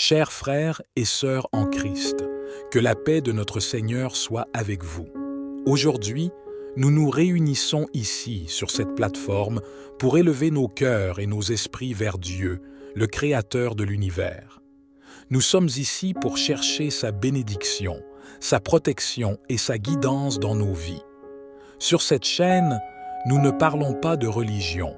Chers frères et sœurs en Christ, que la paix de notre Seigneur soit avec vous. Aujourd'hui, nous nous réunissons ici, sur cette plateforme, pour élever nos cœurs et nos esprits vers Dieu, le Créateur de l'univers. Nous sommes ici pour chercher sa bénédiction, sa protection et sa guidance dans nos vies. Sur cette chaîne, nous ne parlons pas de religion,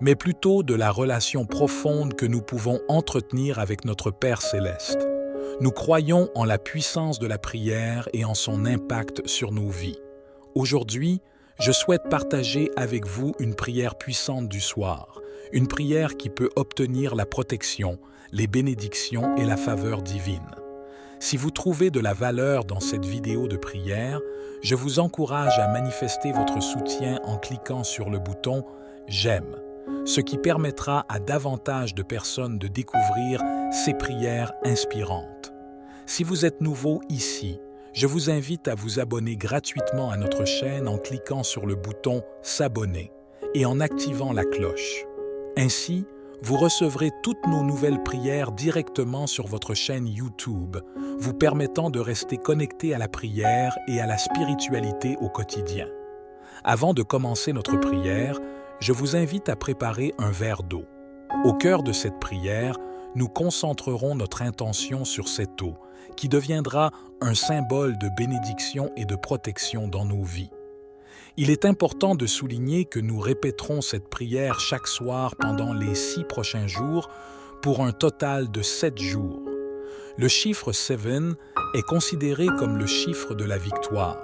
mais plutôt de la relation profonde que nous pouvons entretenir avec notre Père céleste. Nous croyons en la puissance de la prière et en son impact sur nos vies. Aujourd'hui, je souhaite partager avec vous une prière puissante du soir, une prière qui peut obtenir la protection, les bénédictions et la faveur divine. Si vous trouvez de la valeur dans cette vidéo de prière, je vous encourage à manifester votre soutien en cliquant sur le bouton « J'aime », ce qui permettra à davantage de personnes de découvrir ces prières inspirantes. Si vous êtes nouveau ici, je vous invite à vous abonner gratuitement à notre chaîne en cliquant sur le bouton « S'abonner » et en activant la cloche. Ainsi, vous recevrez toutes nos nouvelles prières directement sur votre chaîne YouTube, vous permettant de rester connecté à la prière et à la spiritualité au quotidien. Avant de commencer notre prière, je vous invite à préparer un verre d'eau. Au cœur de cette prière, nous concentrerons notre intention sur cette eau, qui deviendra un symbole de bénédiction et de protection dans nos vies. Il est important de souligner que nous répéterons cette prière chaque soir pendant les 6 prochains jours pour un total de 7 jours. Le chiffre 7 est considéré comme le chiffre de la victoire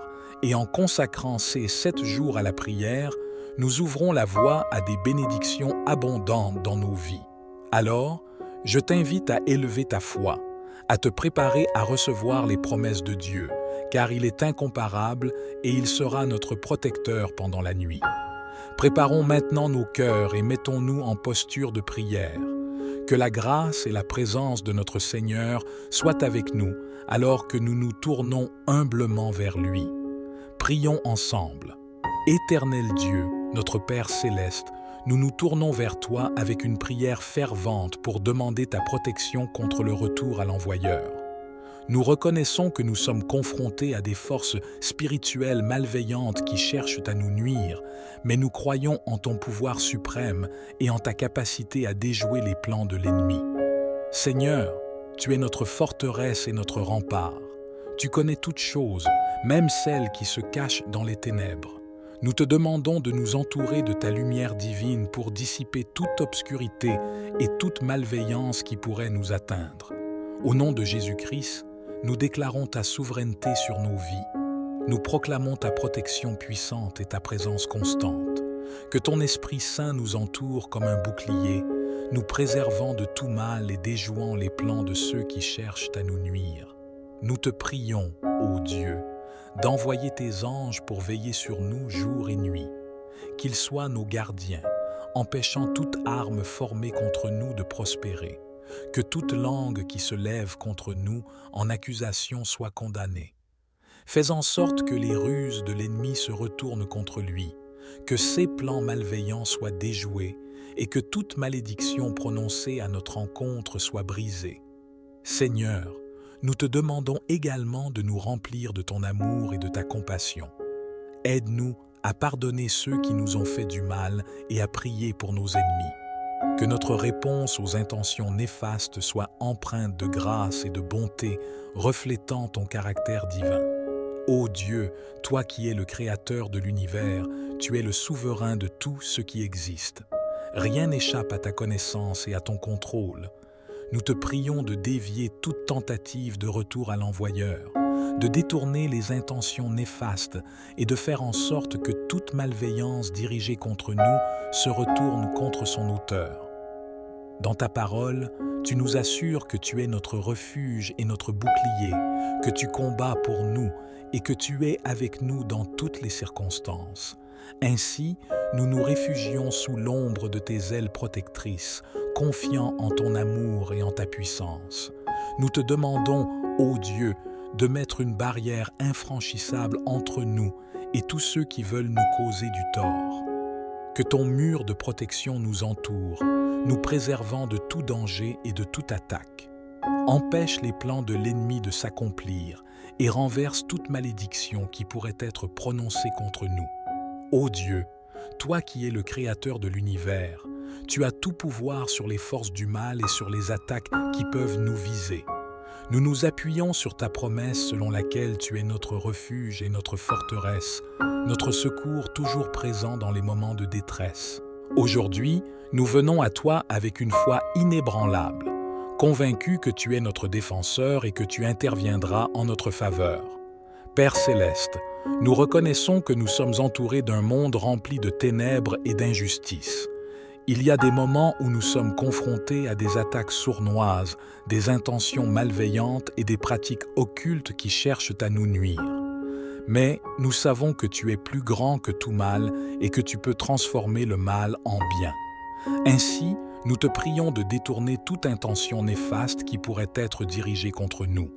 et en consacrant ces 7 jours à la prière, nous ouvrons la voie à des bénédictions abondantes dans nos vies. Alors, je t'invite à élever ta foi, à te préparer à recevoir les promesses de Dieu, car il est incomparable et il sera notre protecteur pendant la nuit. Préparons maintenant nos cœurs et mettons-nous en posture de prière. Que la grâce et la présence de notre Seigneur soient avec nous alors que nous nous tournons humblement vers lui. Prions ensemble. Éternel Dieu, notre Père céleste, nous nous tournons vers toi avec une prière fervente pour demander ta protection contre le retour à l'envoyeur. Nous reconnaissons que nous sommes confrontés à des forces spirituelles malveillantes qui cherchent à nous nuire, mais nous croyons en ton pouvoir suprême et en ta capacité à déjouer les plans de l'ennemi. Seigneur, tu es notre forteresse et notre rempart. Tu connais toutes choses, même celles qui se cachent dans les ténèbres. Nous te demandons de nous entourer de ta lumière divine pour dissiper toute obscurité et toute malveillance qui pourrait nous atteindre. Au nom de Jésus-Christ, nous déclarons ta souveraineté sur nos vies. Nous proclamons ta protection puissante et ta présence constante. Que ton Esprit Saint nous entoure comme un bouclier, nous préservant de tout mal et déjouant les plans de ceux qui cherchent à nous nuire. Nous te prions, ô Dieu, d'envoyer tes anges pour veiller sur nous jour et nuit. Qu'ils soient nos gardiens, empêchant toute arme formée contre nous de prospérer. Que toute langue qui se lève contre nous en accusation soit condamnée. Fais en sorte que les ruses de l'ennemi se retournent contre lui, que ses plans malveillants soient déjoués et que toute malédiction prononcée à notre encontre soit brisée. Seigneur, nous te demandons également de nous remplir de ton amour et de ta compassion. Aide-nous à pardonner ceux qui nous ont fait du mal et à prier pour nos ennemis. Que notre réponse aux intentions néfastes soit empreinte de grâce et de bonté, reflétant ton caractère divin. Ô Dieu, toi qui es le Créateur de l'univers, tu es le souverain de tout ce qui existe. Rien n'échappe à ta connaissance et à ton contrôle. Nous te prions de dévier toute tentative de retour à l'envoyeur, de détourner les intentions néfastes et de faire en sorte que toute malveillance dirigée contre nous se retourne contre son auteur. Dans ta parole, tu nous assures que tu es notre refuge et notre bouclier, que tu combats pour nous et que tu es avec nous dans toutes les circonstances. Ainsi, nous nous réfugions sous l'ombre de tes ailes protectrices, confiants en ton amour et en ta puissance. Nous te demandons, ô Dieu, de mettre une barrière infranchissable entre nous et tous ceux qui veulent nous causer du tort. Que ton mur de protection nous entoure, nous préservant de tout danger et de toute attaque. Empêche les plans de l'ennemi de s'accomplir et renverse toute malédiction qui pourrait être prononcée contre nous. Ô Dieu, toi qui es le Créateur de l'univers, tu as tout pouvoir sur les forces du mal et sur les attaques qui peuvent nous viser. Nous nous appuyons sur ta promesse selon laquelle tu es notre refuge et notre forteresse, notre secours toujours présent dans les moments de détresse. Aujourd'hui, nous venons à toi avec une foi inébranlable, convaincus que tu es notre défenseur et que tu interviendras en notre faveur. Père céleste, nous reconnaissons que nous sommes entourés d'un monde rempli de ténèbres et d'injustice. Il y a des moments où nous sommes confrontés à des attaques sournoises, des intentions malveillantes et des pratiques occultes qui cherchent à nous nuire. Mais nous savons que tu es plus grand que tout mal et que tu peux transformer le mal en bien. Ainsi, nous te prions de détourner toute intention néfaste qui pourrait être dirigée contre nous.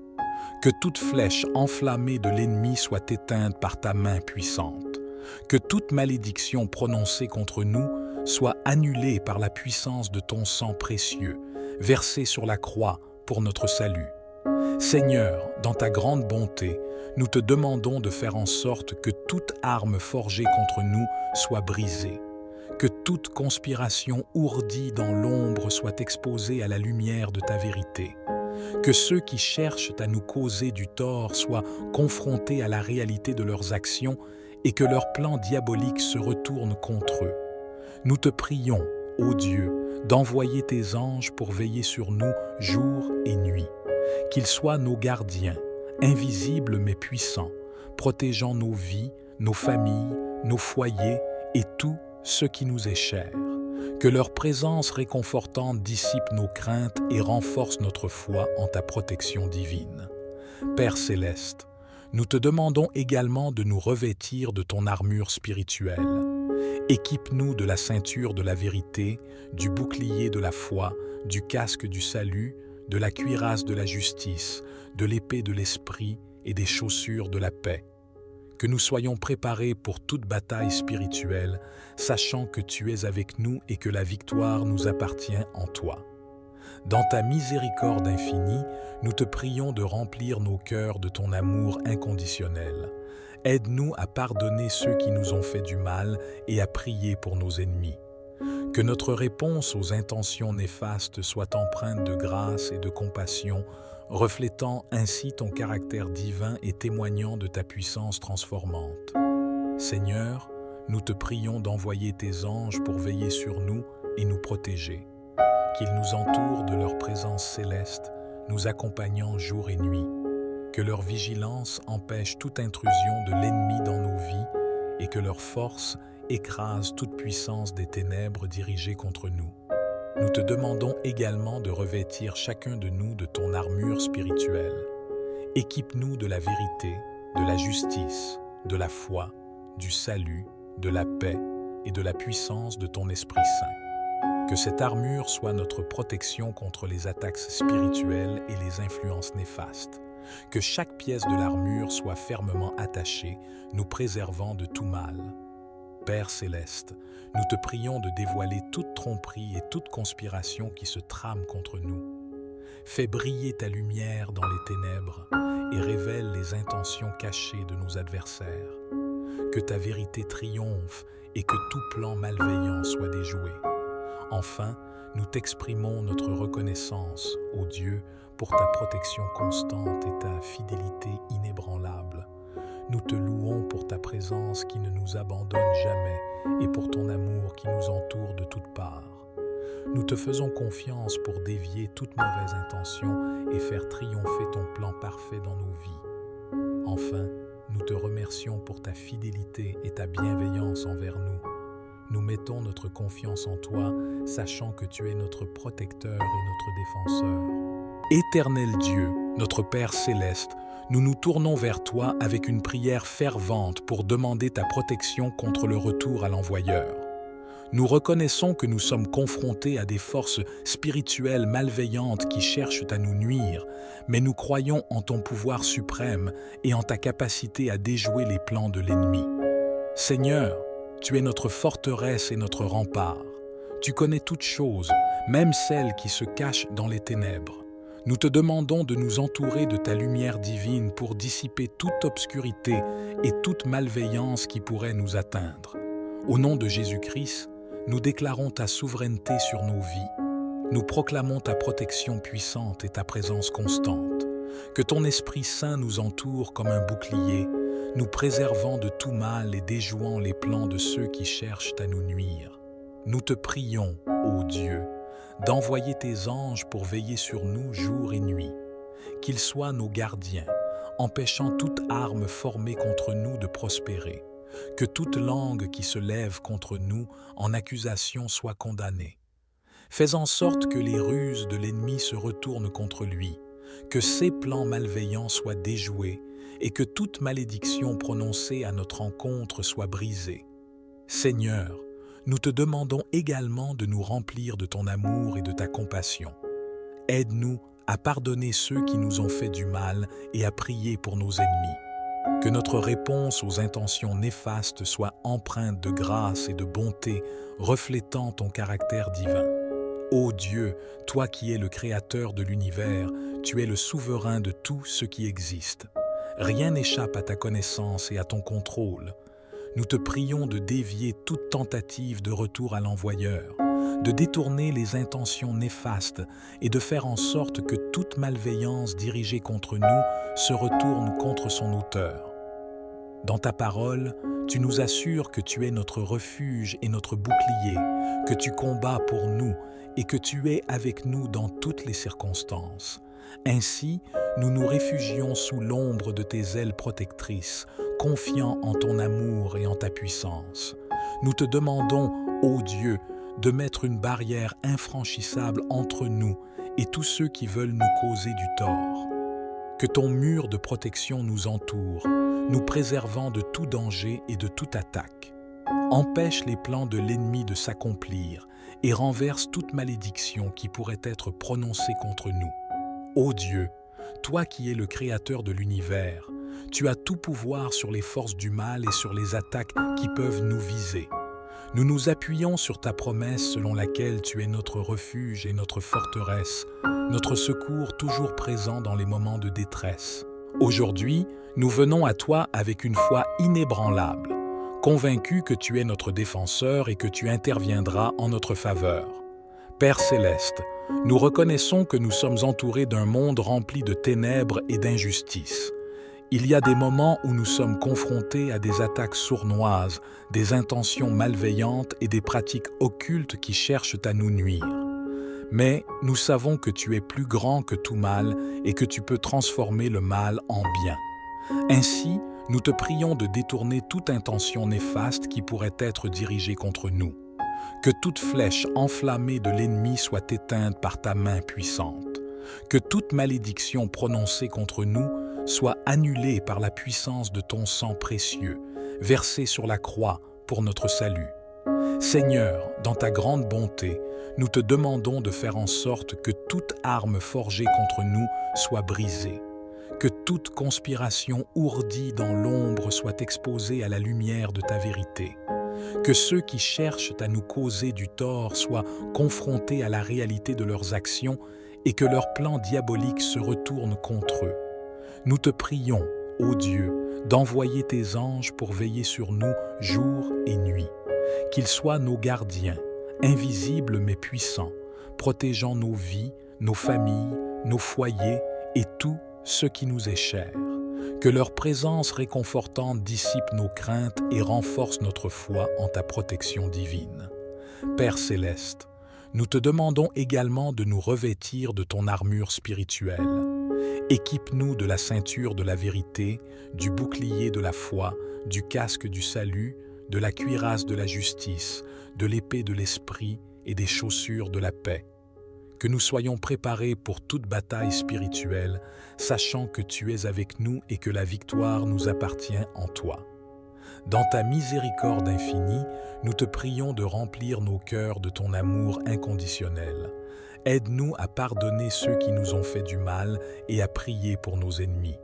Que toute flèche enflammée de l'ennemi soit éteinte par ta main puissante. Que toute malédiction prononcée contre nous soit annulée par la puissance de ton sang précieux, versé sur la croix pour notre salut. Seigneur, dans ta grande bonté, nous te demandons de faire en sorte que toute arme forgée contre nous soit brisée, que toute conspiration ourdie dans l'ombre soit exposée à la lumière de ta vérité, que ceux qui cherchent à nous causer du tort soient confrontés à la réalité de leurs actions et que leurs plans diaboliques se retournent contre eux. Nous te prions, ô Dieu, d'envoyer tes anges pour veiller sur nous jour et nuit. Qu'ils soient nos gardiens, invisibles mais puissants, protégeant nos vies, nos familles, nos foyers et tout ce qui nous est cher. Que leur présence réconfortante dissipe nos craintes et renforce notre foi en ta protection divine. Père céleste, nous te demandons également de nous revêtir de ton armure spirituelle. Équipe-nous de la ceinture de la vérité, du bouclier de la foi, du casque du salut, de la cuirasse de la justice, de l'épée de l'esprit et des chaussures de la paix. Que nous soyons préparés pour toute bataille spirituelle, sachant que tu es avec nous et que la victoire nous appartient en toi. Dans ta miséricorde infinie, nous te prions de remplir nos cœurs de ton amour inconditionnel. Aide-nous à pardonner ceux qui nous ont fait du mal et à prier pour nos ennemis. Que notre réponse aux intentions néfastes soit empreinte de grâce et de compassion, reflétant ainsi ton caractère divin et témoignant de ta puissance transformante. Seigneur, nous te prions d'envoyer tes anges pour veiller sur nous et nous protéger. Qu'ils nous entourent de leur présence céleste, nous accompagnant jour et nuit. Que leur vigilance empêche toute intrusion de l'ennemi dans nos vies et que leur force écrase toute puissance des ténèbres dirigées contre nous. Nous te demandons également de revêtir chacun de nous de ton armure spirituelle. Équipe-nous de la vérité, de la justice, de la foi, du salut, de la paix et de la puissance de ton Esprit Saint. Que cette armure soit notre protection contre les attaques spirituelles et les influences néfastes. Que chaque pièce de l'armure soit fermement attachée, nous préservant de tout mal. Père céleste, nous te prions de dévoiler toute tromperie et toute conspiration qui se trame contre nous. Fais briller ta lumière dans les ténèbres et révèle les intentions cachées de nos adversaires. Que ta vérité triomphe et que tout plan malveillant soit déjoué. Enfin, nous t'exprimons notre reconnaissance, ô Dieu, pour ta protection constante et ta fidélité inébranlable. Nous te louons pour ta présence qui ne nous abandonne jamais et pour ton amour qui nous entoure de toutes parts. Nous te faisons confiance pour dévier toute mauvaise intention et faire triompher ton plan parfait dans nos vies. Enfin, nous te remercions pour ta fidélité et ta bienveillance envers nous. Nous mettons notre confiance en toi, sachant que tu es notre protecteur et notre défenseur. Éternel Dieu, notre Père céleste, nous nous tournons vers toi avec une prière fervente pour demander ta protection contre le retour à l'envoyeur. Nous reconnaissons que nous sommes confrontés à des forces spirituelles malveillantes qui cherchent à nous nuire, mais nous croyons en ton pouvoir suprême et en ta capacité à déjouer les plans de l'ennemi. Seigneur, tu es notre forteresse et notre rempart. Tu connais toutes choses, même celles qui se cachent dans les ténèbres. Nous te demandons de nous entourer de ta lumière divine pour dissiper toute obscurité et toute malveillance qui pourrait nous atteindre. Au nom de Jésus-Christ, nous déclarons ta souveraineté sur nos vies. Nous proclamons ta protection puissante et ta présence constante. Que ton Esprit Saint nous entoure comme un bouclier, nous préservant de tout mal et déjouant les plans de ceux qui cherchent à nous nuire. Nous te prions, ô Dieu, d'envoyer tes anges pour veiller sur nous jour et nuit. Qu'ils soient nos gardiens, empêchant toute arme formée contre nous de prospérer. Que toute langue qui se lève contre nous en accusation soit condamnée. Fais en sorte que les ruses de l'ennemi se retournent contre lui, que ses plans malveillants soient déjoués et que toute malédiction prononcée à notre encontre soit brisée. Seigneur, nous te demandons également de nous remplir de ton amour et de ta compassion. Aide-nous à pardonner ceux qui nous ont fait du mal et à prier pour nos ennemis. Que notre réponse aux intentions néfastes soit empreinte de grâce et de bonté, reflétant ton caractère divin. Ô Dieu, toi qui es le créateur de l'univers, tu es le souverain de tout ce qui existe. Rien n'échappe à ta connaissance et à ton contrôle. Nous te prions de dévier toute tentative de retour à l'envoyeur, de détourner les intentions néfastes et de faire en sorte que toute malveillance dirigée contre nous se retourne contre son auteur. Dans ta parole, tu nous assures que tu es notre refuge et notre bouclier, que tu combats pour nous et que tu es avec nous dans toutes les circonstances. Ainsi, nous nous réfugions sous l'ombre de tes ailes protectrices, confiants en ton amour et en ta puissance. Nous te demandons, ô Dieu, de mettre une barrière infranchissable entre nous et tous ceux qui veulent nous causer du tort. Que ton mur de protection nous entoure, nous préservant de tout danger et de toute attaque. Empêche les plans de l'ennemi de s'accomplir et renverse toute malédiction qui pourrait être prononcée contre nous. Ô Dieu, toi qui es le créateur de l'univers, tu as tout pouvoir sur les forces du mal et sur les attaques qui peuvent nous viser. Nous nous appuyons sur ta promesse selon laquelle tu es notre refuge et notre forteresse, notre secours toujours présent dans les moments de détresse. Aujourd'hui, nous venons à toi avec une foi inébranlable, convaincus que tu es notre défenseur et que tu interviendras en notre faveur. Père céleste, nous reconnaissons que nous sommes entourés d'un monde rempli de ténèbres et d'injustice. Il y a des moments où nous sommes confrontés à des attaques sournoises, des intentions malveillantes et des pratiques occultes qui cherchent à nous nuire. Mais nous savons que tu es plus grand que tout mal et que tu peux transformer le mal en bien. Ainsi, nous te prions de détourner toute intention néfaste qui pourrait être dirigée contre nous. Que toute flèche enflammée de l'ennemi soit éteinte par ta main puissante. Que toute malédiction prononcée contre nous soit annulée par la puissance de ton sang précieux, versé sur la croix pour notre salut. Seigneur, dans ta grande bonté, nous te demandons de faire en sorte que toute arme forgée contre nous soit brisée, que toute conspiration ourdie dans l'ombre soit exposée à la lumière de ta vérité, que ceux qui cherchent à nous causer du tort soient confrontés à la réalité de leurs actions et que leurs plans diaboliques se retournent contre eux. Nous te prions, ô Dieu, d'envoyer tes anges pour veiller sur nous jour et nuit. Qu'ils soient nos gardiens, invisibles mais puissants, protégeant nos vies, nos familles, nos foyers et tout ce qui nous est cher. Que leur présence réconfortante dissipe nos craintes et renforce notre foi en ta protection divine. Père céleste, nous te demandons également de nous revêtir de ton armure spirituelle. Équipe-nous de la ceinture de la vérité, du bouclier de la foi, du casque du salut, de la cuirasse de la justice, de l'épée de l'esprit et des chaussures de la paix. Que nous soyons préparés pour toute bataille spirituelle, sachant que tu es avec nous et que la victoire nous appartient en toi. Dans ta miséricorde infinie, nous te prions de remplir nos cœurs de ton amour inconditionnel. Aide-nous à pardonner ceux qui nous ont fait du mal et à prier pour nos ennemis.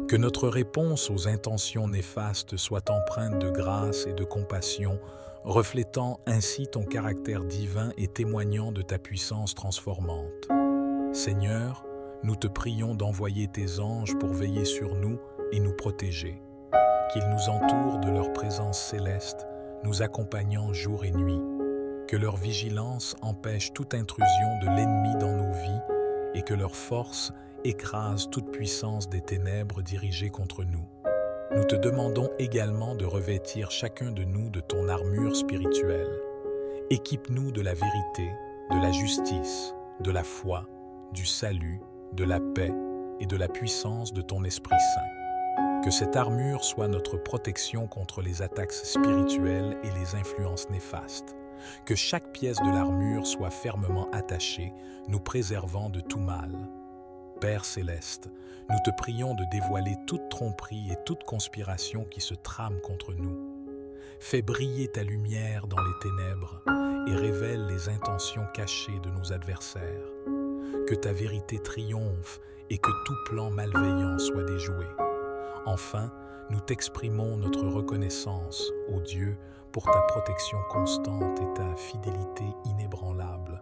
Que notre réponse aux intentions néfastes soit empreinte de grâce et de compassion, reflétant ainsi ton caractère divin et témoignant de ta puissance transformante. Seigneur, nous te prions d'envoyer tes anges pour veiller sur nous et nous protéger, qu'ils nous entourent de leur présence céleste, nous accompagnant jour et nuit, que leur vigilance empêche toute intrusion de l'ennemi dans nos vies et que leur force écrase toute puissance des ténèbres dirigées contre nous. Nous te demandons également de revêtir chacun de nous de ton armure spirituelle. Équipe-nous de la vérité, de la justice, de la foi, du salut, de la paix et de la puissance de ton Esprit Saint. Que cette armure soit notre protection contre les attaques spirituelles et les influences néfastes. Que chaque pièce de l'armure soit fermement attachée, nous préservant de tout mal. Père céleste, nous te prions de dévoiler toute tromperie et toute conspiration qui se trame contre nous. Fais briller ta lumière dans les ténèbres et révèle les intentions cachées de nos adversaires. Que ta vérité triomphe et que tout plan malveillant soit déjoué. Enfin, nous t'exprimons notre reconnaissance, ô Dieu, pour ta protection constante et ta fidélité inébranlable.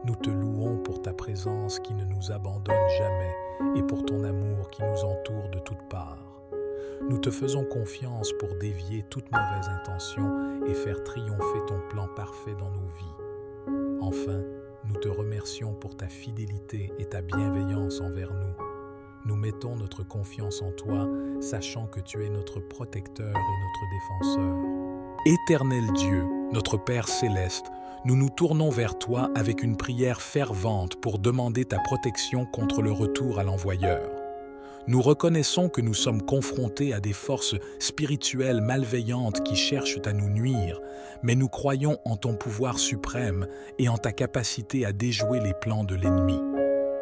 Nous te louons pour ta présence qui ne nous abandonne jamais et pour ton amour qui nous entoure de toutes parts. Nous te faisons confiance pour dévier toute mauvaise intention et faire triompher ton plan parfait dans nos vies. Enfin, nous te remercions pour ta fidélité et ta bienveillance envers nous. Nous mettons notre confiance en toi, sachant que tu es notre protecteur et notre défenseur. Éternel Dieu, notre Père céleste, nous nous tournons vers toi avec une prière fervente pour demander ta protection contre le retour à l'envoyeur. Nous reconnaissons que nous sommes confrontés à des forces spirituelles malveillantes qui cherchent à nous nuire, mais nous croyons en ton pouvoir suprême et en ta capacité à déjouer les plans de l'ennemi.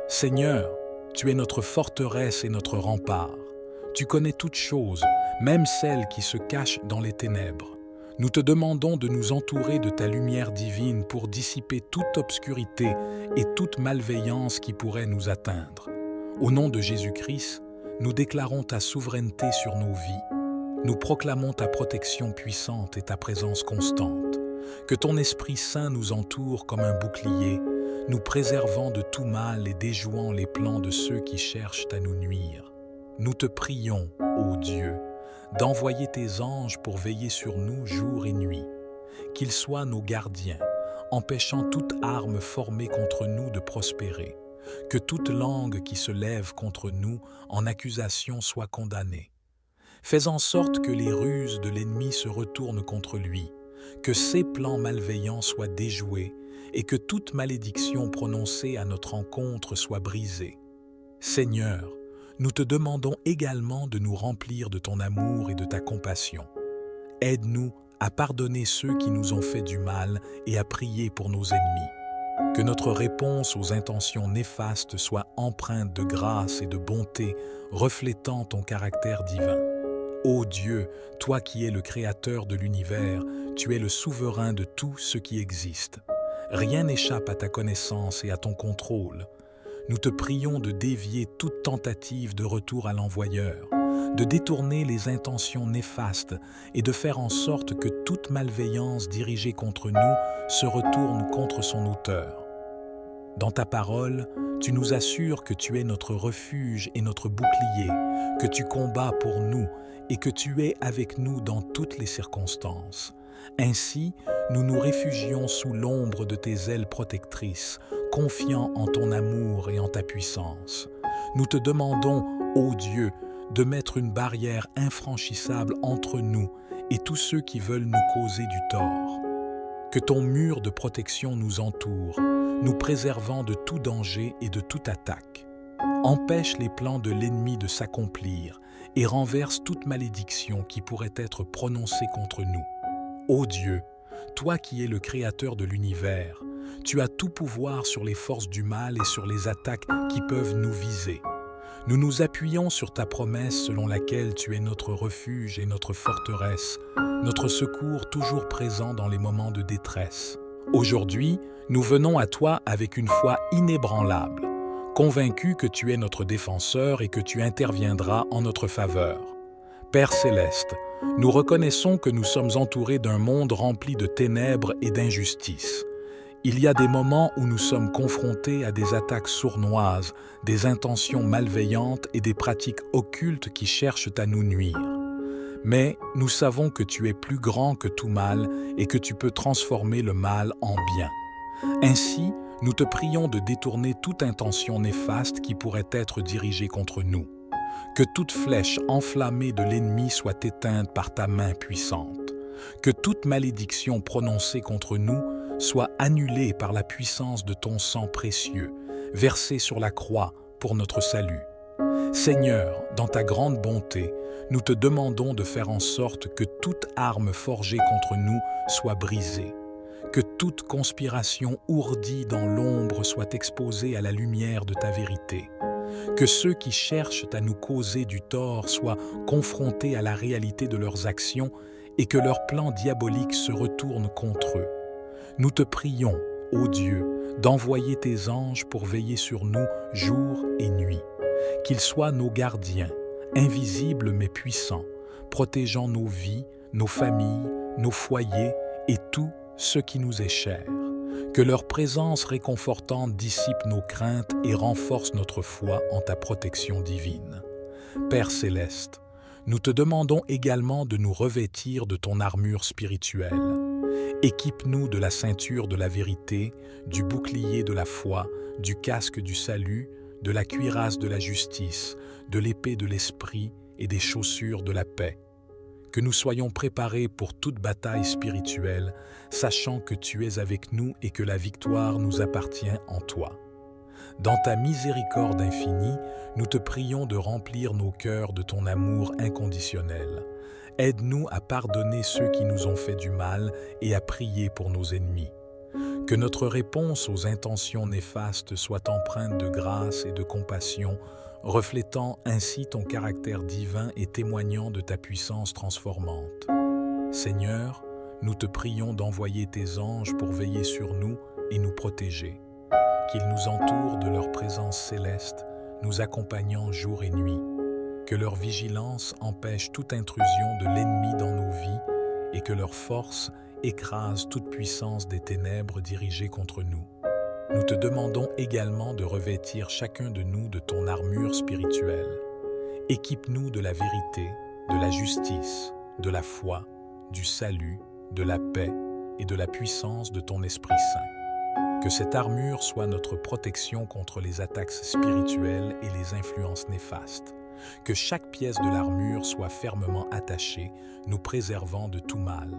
Seigneur, tu es notre forteresse et notre rempart. Tu connais toutes choses, même celles qui se cachent dans les ténèbres. Nous te demandons de nous entourer de ta lumière divine pour dissiper toute obscurité et toute malveillance qui pourrait nous atteindre. Au nom de Jésus-Christ, nous déclarons ta souveraineté sur nos vies. Nous proclamons ta protection puissante et ta présence constante. Que ton Esprit Saint nous entoure comme un bouclier, nous préservant de tout mal et déjouant les plans de ceux qui cherchent à nous nuire. Nous te prions, ô Dieu, d'envoyer tes anges pour veiller sur nous jour et nuit. Qu'ils soient nos gardiens, empêchant toute arme formée contre nous de prospérer. Que toute langue qui se lève contre nous en accusation soit condamnée. Fais en sorte que les ruses de l'ennemi se retournent contre lui, que ses plans malveillants soient déjoués et que toute malédiction prononcée à notre encontre soit brisée. Seigneur, nous te demandons également de nous remplir de ton amour et de ta compassion. Aide-nous à pardonner ceux qui nous ont fait du mal et à prier pour nos ennemis. Que notre réponse aux intentions néfastes soit empreinte de grâce et de bonté, reflétant ton caractère divin. Ô Dieu, toi qui es le créateur de l'univers, tu es le souverain de tout ce qui existe. Rien n'échappe à ta connaissance et à ton contrôle. Nous te prions de dévier toute tentative de retour à l'envoyeur, de détourner les intentions néfastes et de faire en sorte que toute malveillance dirigée contre nous se retourne contre son auteur. Dans ta parole, tu nous assures que tu es notre refuge et notre bouclier, que tu combats pour nous et que tu es avec nous dans toutes les circonstances. Ainsi, nous nous réfugions sous l'ombre de tes ailes protectrices, confiants en ton amour et en ta puissance. Nous te demandons, ô Dieu, de mettre une barrière infranchissable entre nous et tous ceux qui veulent nous causer du tort. Que ton mur de protection nous entoure, nous préservant de tout danger et de toute attaque. Empêche les plans de l'ennemi de s'accomplir et renverse toute malédiction qui pourrait être prononcée contre nous. Ô Dieu, toi qui es le créateur de l'univers, tu as tout pouvoir sur les forces du mal et sur les attaques qui peuvent nous viser. Nous nous appuyons sur ta promesse selon laquelle tu es notre refuge et notre forteresse, notre secours toujours présent dans les moments de détresse. Aujourd'hui, nous venons à toi avec une foi inébranlable, convaincus que tu es notre défenseur et que tu interviendras en notre faveur. Père céleste, nous reconnaissons que nous sommes entourés d'un monde rempli de ténèbres et d'injustice. Il y a des moments où nous sommes confrontés à des attaques sournoises, des intentions malveillantes et des pratiques occultes qui cherchent à nous nuire. Mais nous savons que tu es plus grand que tout mal et que tu peux transformer le mal en bien. Ainsi, nous te prions de détourner toute intention néfaste qui pourrait être dirigée contre nous. Que toute flèche enflammée de l'ennemi soit éteinte par ta main puissante. Que toute malédiction prononcée contre nous soit annulée par la puissance de ton sang précieux, versé sur la croix pour notre salut. Seigneur, dans ta grande bonté, nous te demandons de faire en sorte que toute arme forgée contre nous soit brisée, que toute conspiration ourdie dans l'ombre soit exposée à la lumière de ta vérité, que ceux qui cherchent à nous causer du tort soient confrontés à la réalité de leurs actions et que leurs plans diaboliques se retournent contre eux. Nous te prions, ô Dieu, d'envoyer tes anges pour veiller sur nous jour et nuit. Qu'ils soient nos gardiens, invisibles mais puissants, protégeant nos vies, nos familles, nos foyers et tout ce qui nous est cher. Que leur présence réconfortante dissipe nos craintes et renforce notre foi en ta protection divine. Père céleste, nous te demandons également de nous revêtir de ton armure spirituelle. Équipe-nous de la ceinture de la vérité, du bouclier de la foi, du casque du salut, de la cuirasse de la justice, de l'épée de l'esprit et des chaussures de la paix. Que nous soyons préparés pour toute bataille spirituelle, sachant que tu es avec nous et que la victoire nous appartient en toi. Dans ta miséricorde infinie, nous te prions de remplir nos cœurs de ton amour inconditionnel. Aide-nous à pardonner ceux qui nous ont fait du mal et à prier pour nos ennemis. Que notre réponse aux intentions néfastes soit empreinte de grâce et de compassion, reflétant ainsi ton caractère divin et témoignant de ta puissance transformante. Seigneur, nous te prions d'envoyer tes anges pour veiller sur nous et nous protéger. Qu'ils nous entourent de leur présence céleste, nous accompagnant jour et nuit. Que leur vigilance empêche toute intrusion de l'ennemi dans nos vies et que leur force écrase toute puissance des ténèbres dirigées contre nous. Nous te demandons également de revêtir chacun de nous de ton armure spirituelle. Équipe-nous de la vérité, de la justice, de la foi, du salut, de la paix et de la puissance de ton Esprit Saint. Que cette armure soit notre protection contre les attaques spirituelles et les influences néfastes. Que chaque pièce de l'armure soit fermement attachée, nous préservant de tout mal.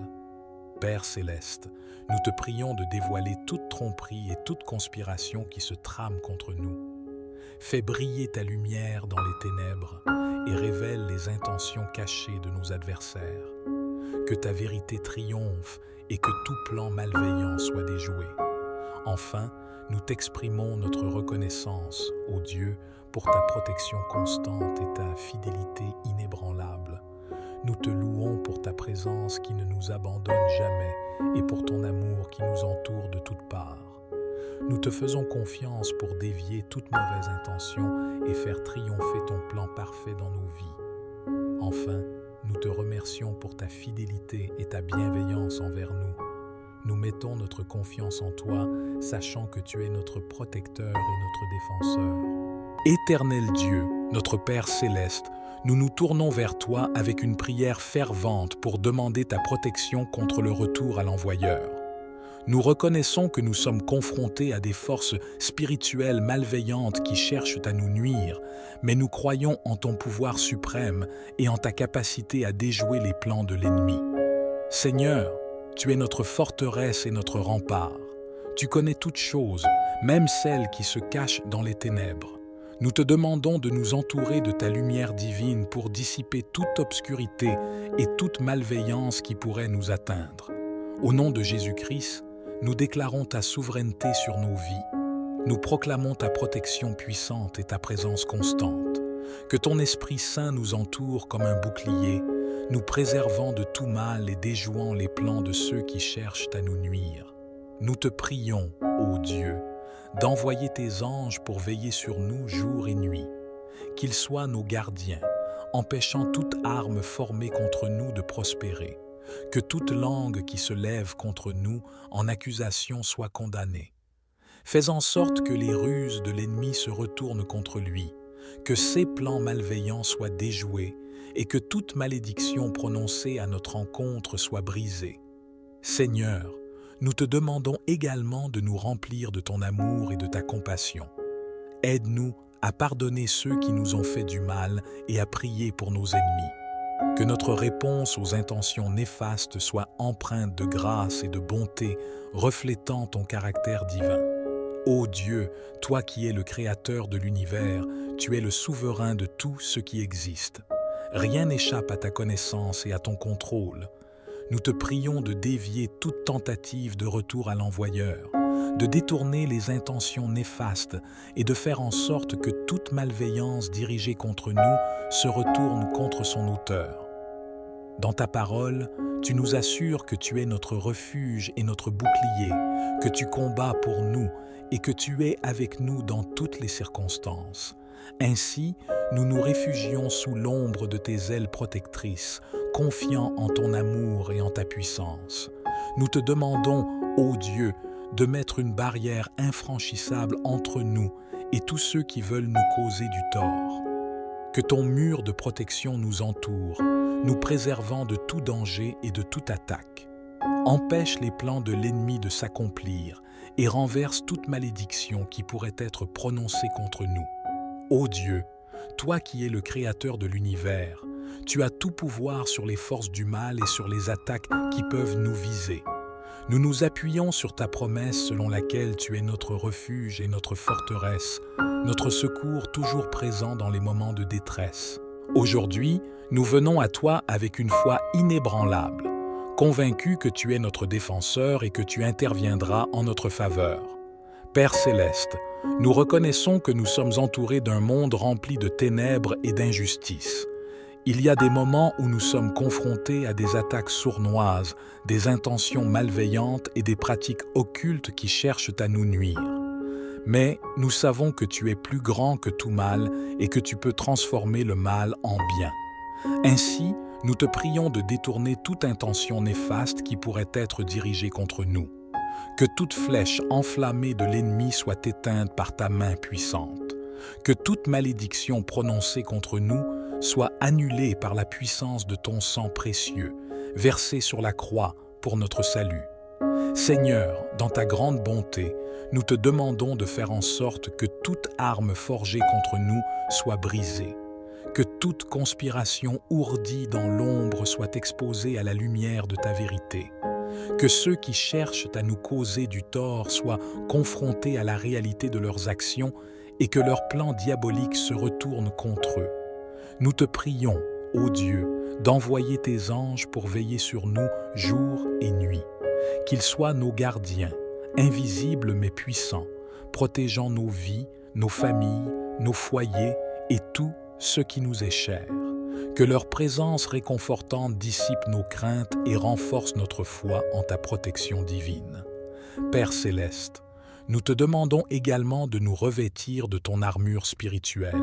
Père céleste, nous te prions de dévoiler toute tromperie et toute conspiration qui se trame contre nous. Fais briller ta lumière dans les ténèbres et révèle les intentions cachées de nos adversaires. Que ta vérité triomphe et que tout plan malveillant soit déjoué. Enfin, nous t'exprimons notre reconnaissance, ô Dieu, pour ta protection constante et ta fidélité inébranlable. Nous te louons pour ta présence qui ne nous abandonne jamais et pour ton amour qui nous entoure de toutes parts. Nous te faisons confiance pour dévier toute mauvaise intention et faire triompher ton plan parfait dans nos vies. Enfin, nous te remercions pour ta fidélité et ta bienveillance envers nous. Nous mettons notre confiance en toi, sachant que tu es notre protecteur et notre défenseur. Éternel Dieu, notre Père céleste, nous nous tournons vers toi avec une prière fervente pour demander ta protection contre le retour à l'envoyeur. Nous reconnaissons que nous sommes confrontés à des forces spirituelles malveillantes qui cherchent à nous nuire, mais nous croyons en ton pouvoir suprême et en ta capacité à déjouer les plans de l'ennemi. Seigneur, tu es notre forteresse et notre rempart. Tu connais toutes choses, même celles qui se cachent dans les ténèbres. Nous te demandons de nous entourer de ta lumière divine pour dissiper toute obscurité et toute malveillance qui pourrait nous atteindre. Au nom de Jésus-Christ, nous déclarons ta souveraineté sur nos vies. Nous proclamons ta protection puissante et ta présence constante. Que ton Esprit Saint nous entoure comme un bouclier, nous préservant de tout mal et déjouant les plans de ceux qui cherchent à nous nuire. Nous te prions, ô Dieu, d'envoyer tes anges pour veiller sur nous jour et nuit. Qu'ils soient nos gardiens, empêchant toute arme formée contre nous de prospérer. Que toute langue qui se lève contre nous en accusation soit condamnée. Fais en sorte que les ruses de l'ennemi se retournent contre lui, que ses plans malveillants soient déjoués et que toute malédiction prononcée à notre encontre soit brisée. Seigneur, nous te demandons également de nous remplir de ton amour et de ta compassion. Aide-nous à pardonner ceux qui nous ont fait du mal et à prier pour nos ennemis. Que notre réponse aux intentions néfastes soit empreinte de grâce et de bonté, reflétant ton caractère divin. Ô Dieu, toi qui es le créateur de l'univers, tu es le souverain de tout ce qui existe. Rien n'échappe à ta connaissance et à ton contrôle. Nous te prions de dévier toute tentative de retour à l'envoyeur, de détourner les intentions néfastes et de faire en sorte que toute malveillance dirigée contre nous se retourne contre son auteur. Dans ta parole, tu nous assures que tu es notre refuge et notre bouclier, que tu combats pour nous et que tu es avec nous dans toutes les circonstances. Ainsi, nous nous réfugions sous l'ombre de tes ailes protectrices, confiants en ton amour et en ta puissance. Nous te demandons, ô Dieu, de mettre une barrière infranchissable entre nous et tous ceux qui veulent nous causer du tort. Que ton mur de protection nous entoure, nous préservant de tout danger et de toute attaque. Empêche les plans de l'ennemi de s'accomplir et renverse toute malédiction qui pourrait être prononcée contre nous. Ô Dieu, toi qui es le créateur de l'univers, tu as tout pouvoir sur les forces du mal et sur les attaques qui peuvent nous viser. Nous nous appuyons sur ta promesse selon laquelle tu es notre refuge et notre forteresse, notre secours toujours présent dans les moments de détresse. Aujourd'hui, nous venons à toi avec une foi inébranlable, convaincus que tu es notre défenseur et que tu interviendras en notre faveur. Père céleste, nous reconnaissons que nous sommes entourés d'un monde rempli de ténèbres et d'injustice. Il y a des moments où nous sommes confrontés à des attaques sournoises, des intentions malveillantes et des pratiques occultes qui cherchent à nous nuire. Mais nous savons que tu es plus grand que tout mal et que tu peux transformer le mal en bien. Ainsi, nous te prions de détourner toute intention néfaste qui pourrait être dirigée contre nous. Que toute flèche enflammée de l'ennemi soit éteinte par ta main puissante. Que toute malédiction prononcée contre nous soit annulée par la puissance de ton sang précieux, versé sur la croix pour notre salut. Seigneur, dans ta grande bonté, nous te demandons de faire en sorte que toute arme forgée contre nous soit brisée. Que toute conspiration ourdie dans l'ombre soit exposée à la lumière de ta vérité. Que ceux qui cherchent à nous causer du tort soient confrontés à la réalité de leurs actions et que leurs plans diaboliques se retournent contre eux. Nous te prions, ô Dieu, d'envoyer tes anges pour veiller sur nous jour et nuit. Qu'ils soient nos gardiens, invisibles mais puissants, protégeant nos vies, nos familles, nos foyers et tout ce qui nous est cher. Que leur présence réconfortante dissipe nos craintes et renforce notre foi en ta protection divine. Père céleste, nous te demandons également de nous revêtir de ton armure spirituelle.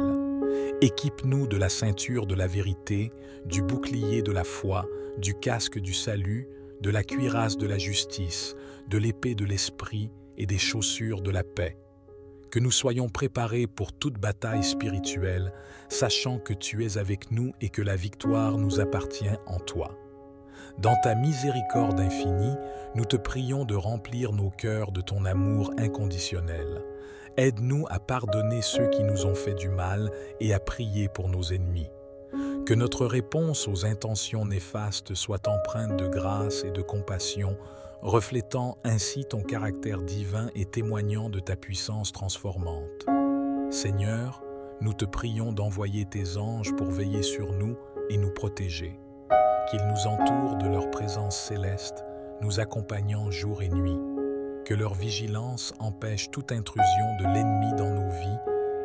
Équipe-nous de la ceinture de la vérité, du bouclier de la foi, du casque du salut, de la cuirasse de la justice, de l'épée de l'esprit et des chaussures de la paix. Que nous soyons préparés pour toute bataille spirituelle, sachant que tu es avec nous et que la victoire nous appartient en toi. Dans ta miséricorde infinie, nous te prions de remplir nos cœurs de ton amour inconditionnel. Aide-nous à pardonner ceux qui nous ont fait du mal et à prier pour nos ennemis. Que notre réponse aux intentions néfastes soit empreinte de grâce et de compassion, reflétant ainsi ton caractère divin et témoignant de ta puissance transformante. Seigneur, nous te prions d'envoyer tes anges pour veiller sur nous et nous protéger. Qu'ils nous entourent de leur présence céleste, nous accompagnant jour et nuit. Que leur vigilance empêche toute intrusion de l'ennemi dans nos vies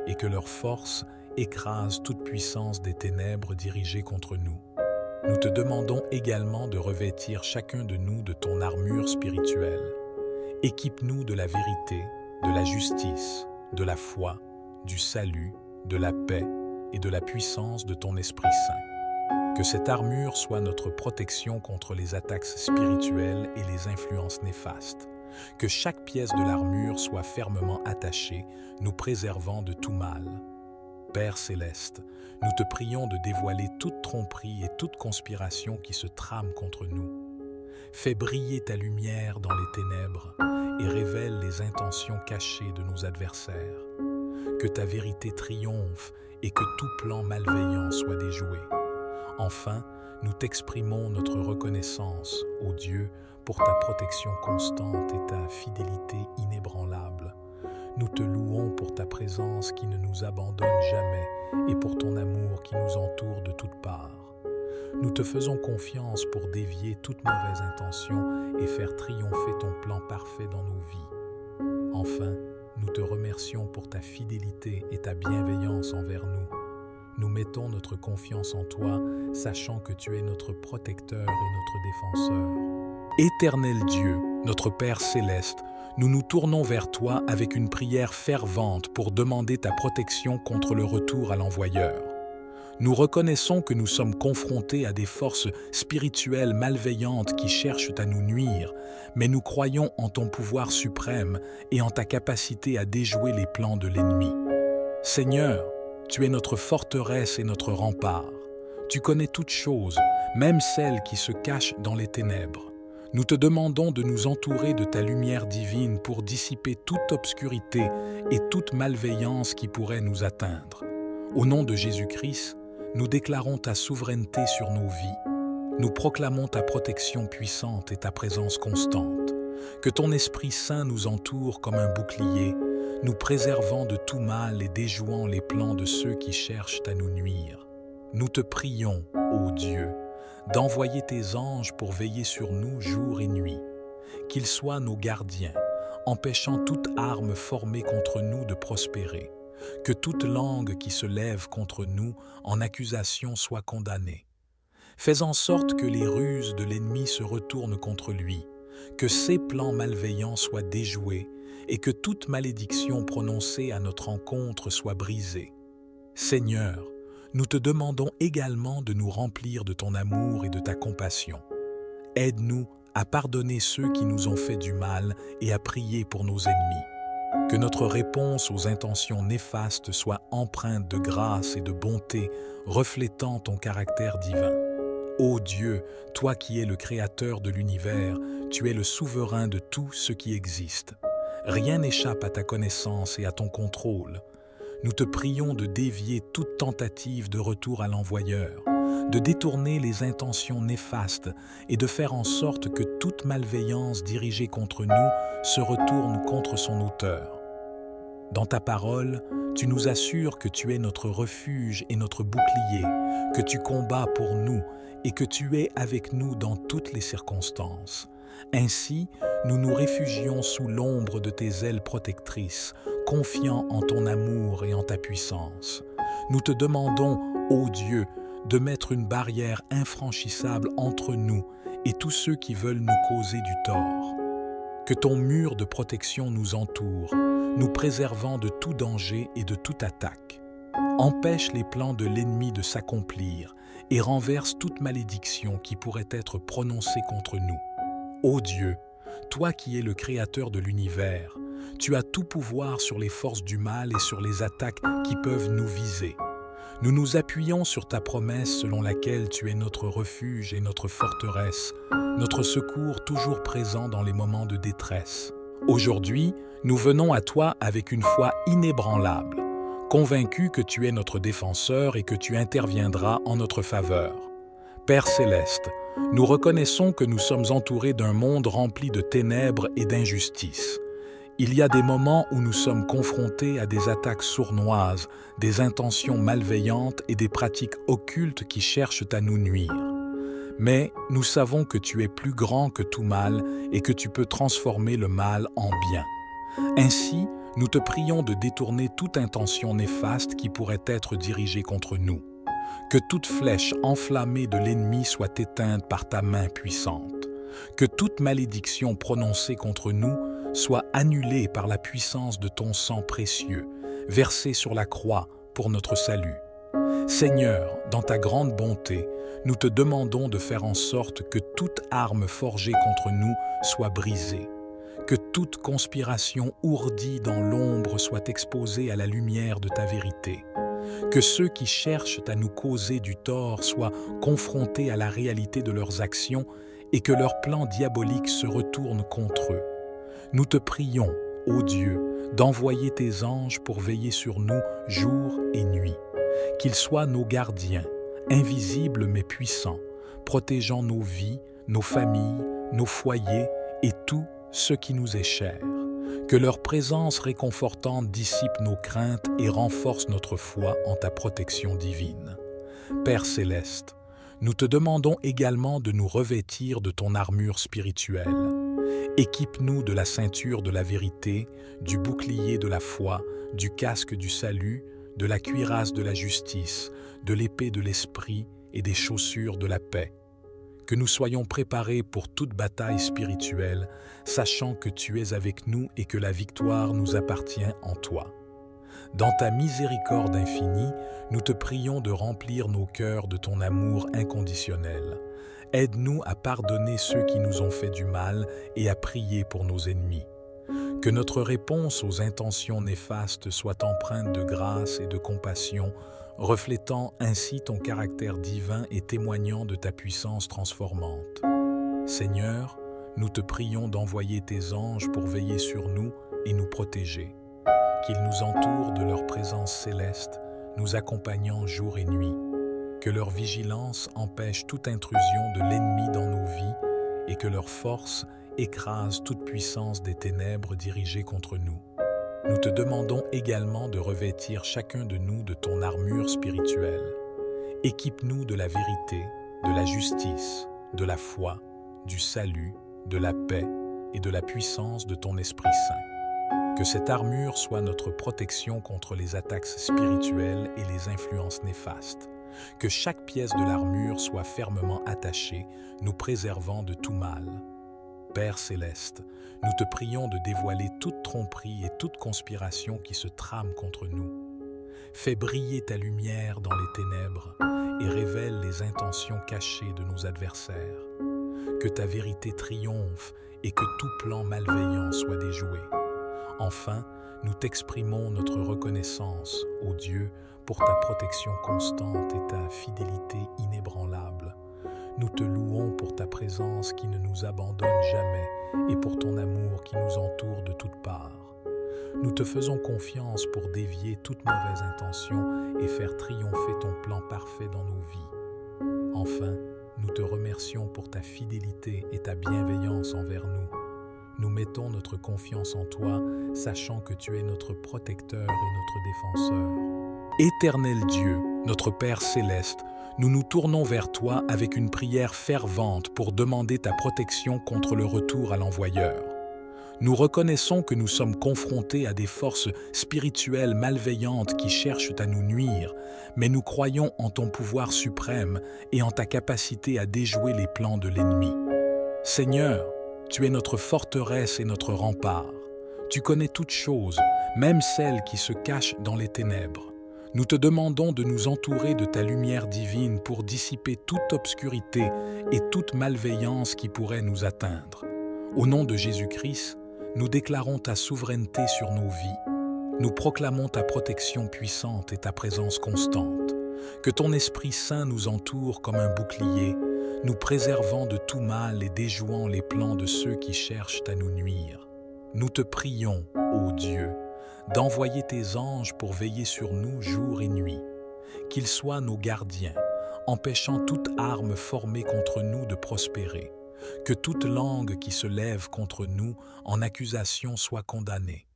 et que leur force écrase toute puissance des ténèbres dirigées contre nous. Nous te demandons également de revêtir chacun de nous de ton armure spirituelle. Équipe-nous de la vérité, de la justice, de la foi, du salut, de la paix et de la puissance de ton Esprit Saint. Que cette armure soit notre protection contre les attaques spirituelles et les influences néfastes. Que chaque pièce de l'armure soit fermement attachée, nous préservant de tout mal. Père céleste, nous te prions de dévoiler toute tromperie et toute conspiration qui se trame contre nous. Fais briller ta lumière dans les ténèbres et révèle les intentions cachées de nos adversaires. Que ta vérité triomphe et que tout plan malveillant soit déjoué. Enfin, nous t'exprimons notre reconnaissance, ô Dieu, pour ta protection constante et ta fidélité inébranlable. Nous te louons pour ta présence qui ne nous abandonne jamais et pour ton amour qui nous entoure de toutes parts. Nous te faisons confiance pour dévier toute mauvaise intention et faire triompher ton plan parfait dans nos vies. Enfin, nous te remercions pour ta fidélité et ta bienveillance envers nous. Nous mettons notre confiance en toi, sachant que tu es notre protecteur et notre défenseur. Éternel Dieu, notre Père céleste, nous nous tournons vers toi avec une prière fervente pour demander ta protection contre le retour à l'envoyeur. Nous reconnaissons que nous sommes confrontés à des forces spirituelles malveillantes qui cherchent à nous nuire, mais nous croyons en ton pouvoir suprême et en ta capacité à déjouer les plans de l'ennemi. Seigneur, tu es notre forteresse et notre rempart. Tu connais toutes choses, même celles qui se cachent dans les ténèbres. Nous te demandons de nous entourer de ta lumière divine pour dissiper toute obscurité et toute malveillance qui pourrait nous atteindre. Au nom de Jésus-Christ, nous déclarons ta souveraineté sur nos vies. Nous proclamons ta protection puissante et ta présence constante. Que ton Esprit Saint nous entoure comme un bouclier, nous préservant de tout mal et déjouant les plans de ceux qui cherchent à nous nuire. Nous te prions, ô Dieu, d'envoyer tes anges pour veiller sur nous jour et nuit. Qu'ils soient nos gardiens, empêchant toute arme formée contre nous de prospérer. Que toute langue qui se lève contre nous en accusation soit condamnée. Fais en sorte que les ruses de l'ennemi se retournent contre lui, que ses plans malveillants soient déjoués et que toute malédiction prononcée à notre encontre soit brisée. Seigneur, nous te demandons également de nous remplir de ton amour et de ta compassion. Aide-nous à pardonner ceux qui nous ont fait du mal et à prier pour nos ennemis. Que notre réponse aux intentions néfastes soit empreinte de grâce et de bonté, reflétant ton caractère divin. Ô Dieu, toi qui es le créateur de l'univers, tu es le souverain de tout ce qui existe. Rien n'échappe à ta connaissance et à ton contrôle. Nous te prions de dévier toute tentative de retour à l'envoyeur, de détourner les intentions néfastes et de faire en sorte que toute malveillance dirigée contre nous se retourne contre son auteur. Dans ta parole, tu nous assures que tu es notre refuge et notre bouclier, que tu combats pour nous et que tu es avec nous dans toutes les circonstances. Ainsi, nous nous réfugions sous l'ombre de tes ailes protectrices, confiants en ton amour et en ta puissance. Nous te demandons, ô Dieu, de mettre une barrière infranchissable entre nous et tous ceux qui veulent nous causer du tort. Que ton mur de protection nous entoure, nous préservant de tout danger et de toute attaque. Empêche les plans de l'ennemi de s'accomplir et renverse toute malédiction qui pourrait être prononcée contre nous. Ô Dieu, toi qui es le créateur de l'univers, tu as tout pouvoir sur les forces du mal et sur les attaques qui peuvent nous viser. Nous nous appuyons sur ta promesse selon laquelle tu es notre refuge et notre forteresse, notre secours toujours présent dans les moments de détresse. Aujourd'hui, nous venons à toi avec une foi inébranlable, convaincus que tu es notre défenseur et que tu interviendras en notre faveur. Père céleste, nous reconnaissons que nous sommes entourés d'un monde rempli de ténèbres et d'injustice. Il y a des moments où nous sommes confrontés à des attaques sournoises, des intentions malveillantes et des pratiques occultes qui cherchent à nous nuire. Mais nous savons que tu es plus grand que tout mal et que tu peux transformer le mal en bien. Ainsi, nous te prions de détourner toute intention néfaste qui pourrait être dirigée contre nous. Que toute flèche enflammée de l'ennemi soit éteinte par ta main puissante. Que toute malédiction prononcée contre nous soit annulée par la puissance de ton sang précieux, versé sur la croix pour notre salut. Seigneur, dans ta grande bonté, nous te demandons de faire en sorte que toute arme forgée contre nous soit brisée, que toute conspiration ourdie dans l'ombre soit exposée à la lumière de ta vérité, que ceux qui cherchent à nous causer du tort soient confrontés à la réalité de leurs actions et que leurs plans diaboliques se retournent contre eux. Nous te prions, ô Dieu, d'envoyer tes anges pour veiller sur nous jour et nuit, qu'ils soient nos gardiens, invisibles mais puissants, protégeant nos vies, nos familles, nos foyers et tout ce qui nous est cher. Que leur présence réconfortante dissipe nos craintes et renforce notre foi en ta protection divine. Père céleste, nous te demandons également de nous revêtir de ton armure spirituelle. Équipe-nous de la ceinture de la vérité, du bouclier de la foi, du casque du salut, de la cuirasse de la justice, de l'épée de l'esprit et des chaussures de la paix. Que nous soyons préparés pour toute bataille spirituelle, sachant que tu es avec nous et que la victoire nous appartient en toi. Dans ta miséricorde infinie, nous te prions de remplir nos cœurs de ton amour inconditionnel. Aide-nous à pardonner ceux qui nous ont fait du mal et à prier pour nos ennemis. Que notre réponse aux intentions néfastes soit empreinte de grâce et de compassion, reflétant ainsi ton caractère divin et témoignant de ta puissance transformante. Seigneur, nous te prions d'envoyer tes anges pour veiller sur nous et nous protéger. Qu'ils nous entourent de leur présence céleste, nous accompagnant jour et nuit. Que leur vigilance empêche toute intrusion de l'ennemi dans nos vies et que leur force écrase toute puissance des ténèbres dirigées contre nous. Nous te demandons également de revêtir chacun de nous de ton armure spirituelle. Équipe-nous de la vérité, de la justice, de la foi, du salut, de la paix et de la puissance de ton Esprit Saint. Que cette armure soit notre protection contre les attaques spirituelles et les influences néfastes. Que chaque pièce de l'armure soit fermement attachée, nous préservant de tout mal. Père céleste, nous te prions de dévoiler toute tromperie et toute conspiration qui se trame contre nous. Fais briller ta lumière dans les ténèbres et révèle les intentions cachées de nos adversaires. Que ta vérité triomphe et que tout plan malveillant soit déjoué. Enfin, nous t'exprimons notre reconnaissance, ô Dieu, pour ta protection constante et ta fidélité inébranlable. Nous te louons pour ta présence qui ne nous abandonne jamais et pour ton amour qui nous entoure de toutes parts. Nous te faisons confiance pour dévier toute mauvaise intention et faire triompher ton plan parfait dans nos vies. Enfin, nous te remercions pour ta fidélité et ta bienveillance envers nous. Nous mettons notre confiance en toi, sachant que tu es notre protecteur et notre défenseur. Éternel Dieu, notre Père céleste, nous nous tournons vers toi avec une prière fervente pour demander ta protection contre le retour à l'envoyeur. Nous reconnaissons que nous sommes confrontés à des forces spirituelles malveillantes qui cherchent à nous nuire, mais nous croyons en ton pouvoir suprême et en ta capacité à déjouer les plans de l'ennemi. Seigneur, tu es notre forteresse et notre rempart. Tu connais toutes choses, même celles qui se cachent dans les ténèbres. Nous te demandons de nous entourer de ta lumière divine pour dissiper toute obscurité et toute malveillance qui pourrait nous atteindre. Au nom de Jésus-Christ, nous déclarons ta souveraineté sur nos vies. Nous proclamons ta protection puissante et ta présence constante. Que ton Esprit Saint nous entoure comme un bouclier, nous préservant de tout mal et déjouant les plans de ceux qui cherchent à nous nuire. Nous te prions, ô Dieu, d'envoyer tes anges pour veiller sur nous jour et nuit. Qu'ils soient nos gardiens, empêchant toute arme formée contre nous de prospérer. Que toute langue qui se lève contre nous en accusation soit condamnée.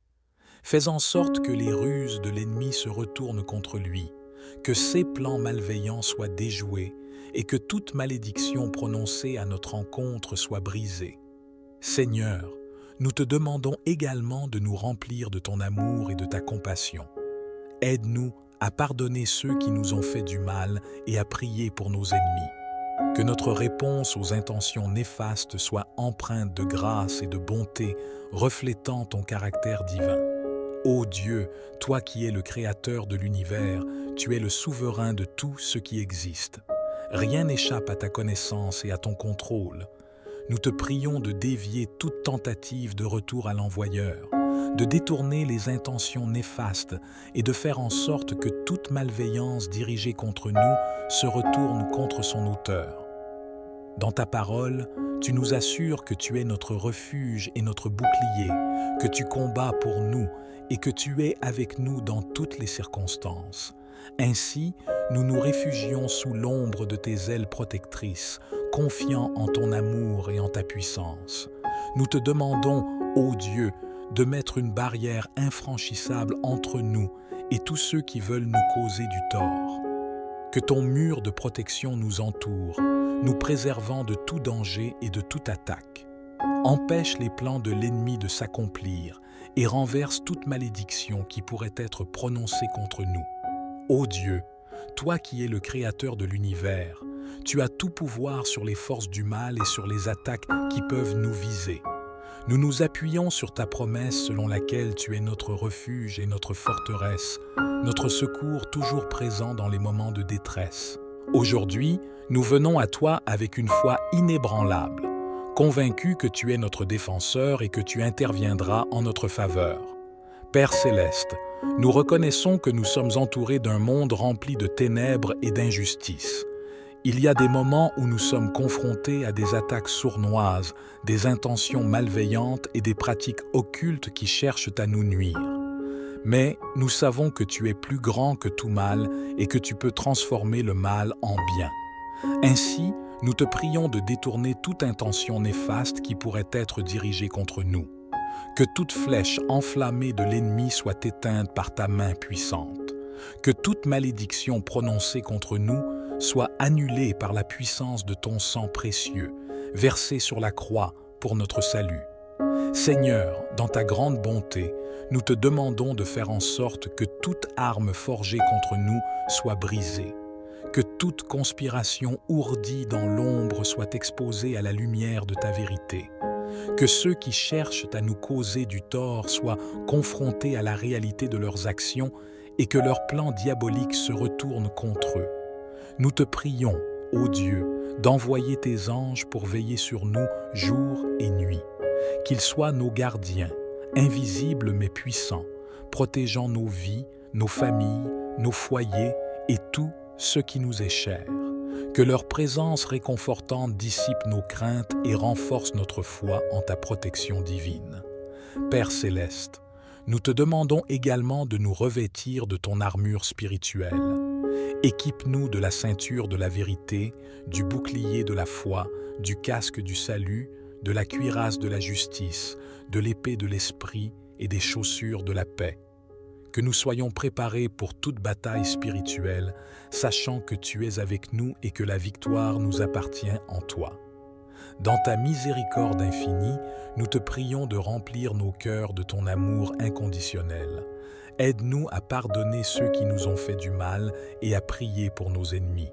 Fais en sorte que les ruses de l'ennemi se retournent contre lui, que ses plans malveillants soient déjoués et que toute malédiction prononcée à notre encontre soit brisée. Seigneur, nous te demandons également de nous remplir de ton amour et de ta compassion. Aide-nous à pardonner ceux qui nous ont fait du mal et à prier pour nos ennemis. Que notre réponse aux intentions néfastes soit empreinte de grâce et de bonté, reflétant ton caractère divin. Ô Dieu, toi qui es le créateur de l'univers, tu es le souverain de tout ce qui existe. Rien n'échappe à ta connaissance et à ton contrôle. Nous te prions de dévier toute tentative de retour à l'envoyeur, de détourner les intentions néfastes et de faire en sorte que toute malveillance dirigée contre nous se retourne contre son auteur. Dans ta parole, tu nous assures que tu es notre refuge et notre bouclier, que tu combats pour nous et que tu es avec nous dans toutes les circonstances. Ainsi, nous nous réfugions sous l'ombre de tes ailes protectrices, confiants en ton amour et en ta puissance. Nous te demandons, ô Dieu, de mettre une barrière infranchissable entre nous et tous ceux qui veulent nous causer du tort. Que ton mur de protection nous entoure, nous préservant de tout danger et de toute attaque. Empêche les plans de l'ennemi de s'accomplir et renverse toute malédiction qui pourrait être prononcée contre nous. Ô Dieu, toi qui es le Créateur de l'univers, tu as tout pouvoir sur les forces du mal et sur les attaques qui peuvent nous viser. Nous nous appuyons sur ta promesse selon laquelle tu es notre refuge et notre forteresse, notre secours toujours présent dans les moments de détresse. Aujourd'hui, nous venons à toi avec une foi inébranlable, convaincus que tu es notre défenseur et que tu interviendras en notre faveur. Père céleste, nous reconnaissons que nous sommes entourés d'un monde rempli de ténèbres et d'injustice. Il y a des moments où nous sommes confrontés à des attaques sournoises, des intentions malveillantes et des pratiques occultes qui cherchent à nous nuire. Mais nous savons que tu es plus grand que tout mal et que tu peux transformer le mal en bien. Ainsi, nous te prions de détourner toute intention néfaste qui pourrait être dirigée contre nous. Que toute flèche enflammée de l'ennemi soit éteinte par ta main puissante. Que toute malédiction prononcée contre nous soit annulée par la puissance de ton sang précieux, versé sur la croix pour notre salut. Seigneur, dans ta grande bonté, nous te demandons de faire en sorte que toute arme forgée contre nous soit brisée, que toute conspiration ourdie dans l'ombre soit exposée à la lumière de ta vérité, que ceux qui cherchent à nous causer du tort soient confrontés à la réalité de leurs actions et que leurs plans diaboliques se retournent contre eux. Nous te prions, ô Dieu, d'envoyer tes anges pour veiller sur nous jour et nuit, qu'ils soient nos gardiens, invisibles mais puissants, protégeant nos vies, nos familles, nos foyers et tout ce qui nous est cher. Que leur présence réconfortante dissipe nos craintes et renforce notre foi en ta protection divine. Père céleste, nous te demandons également de nous revêtir de ton armure spirituelle. Équipe-nous de la ceinture de la vérité, du bouclier de la foi, du casque du salut, de la cuirasse de la justice, de l'épée de l'esprit et des chaussures de la paix. Que nous soyons préparés pour toute bataille spirituelle, sachant que tu es avec nous et que la victoire nous appartient en toi. Dans ta miséricorde infinie, nous te prions de remplir nos cœurs de ton amour inconditionnel. Aide-nous à pardonner ceux qui nous ont fait du mal et à prier pour nos ennemis.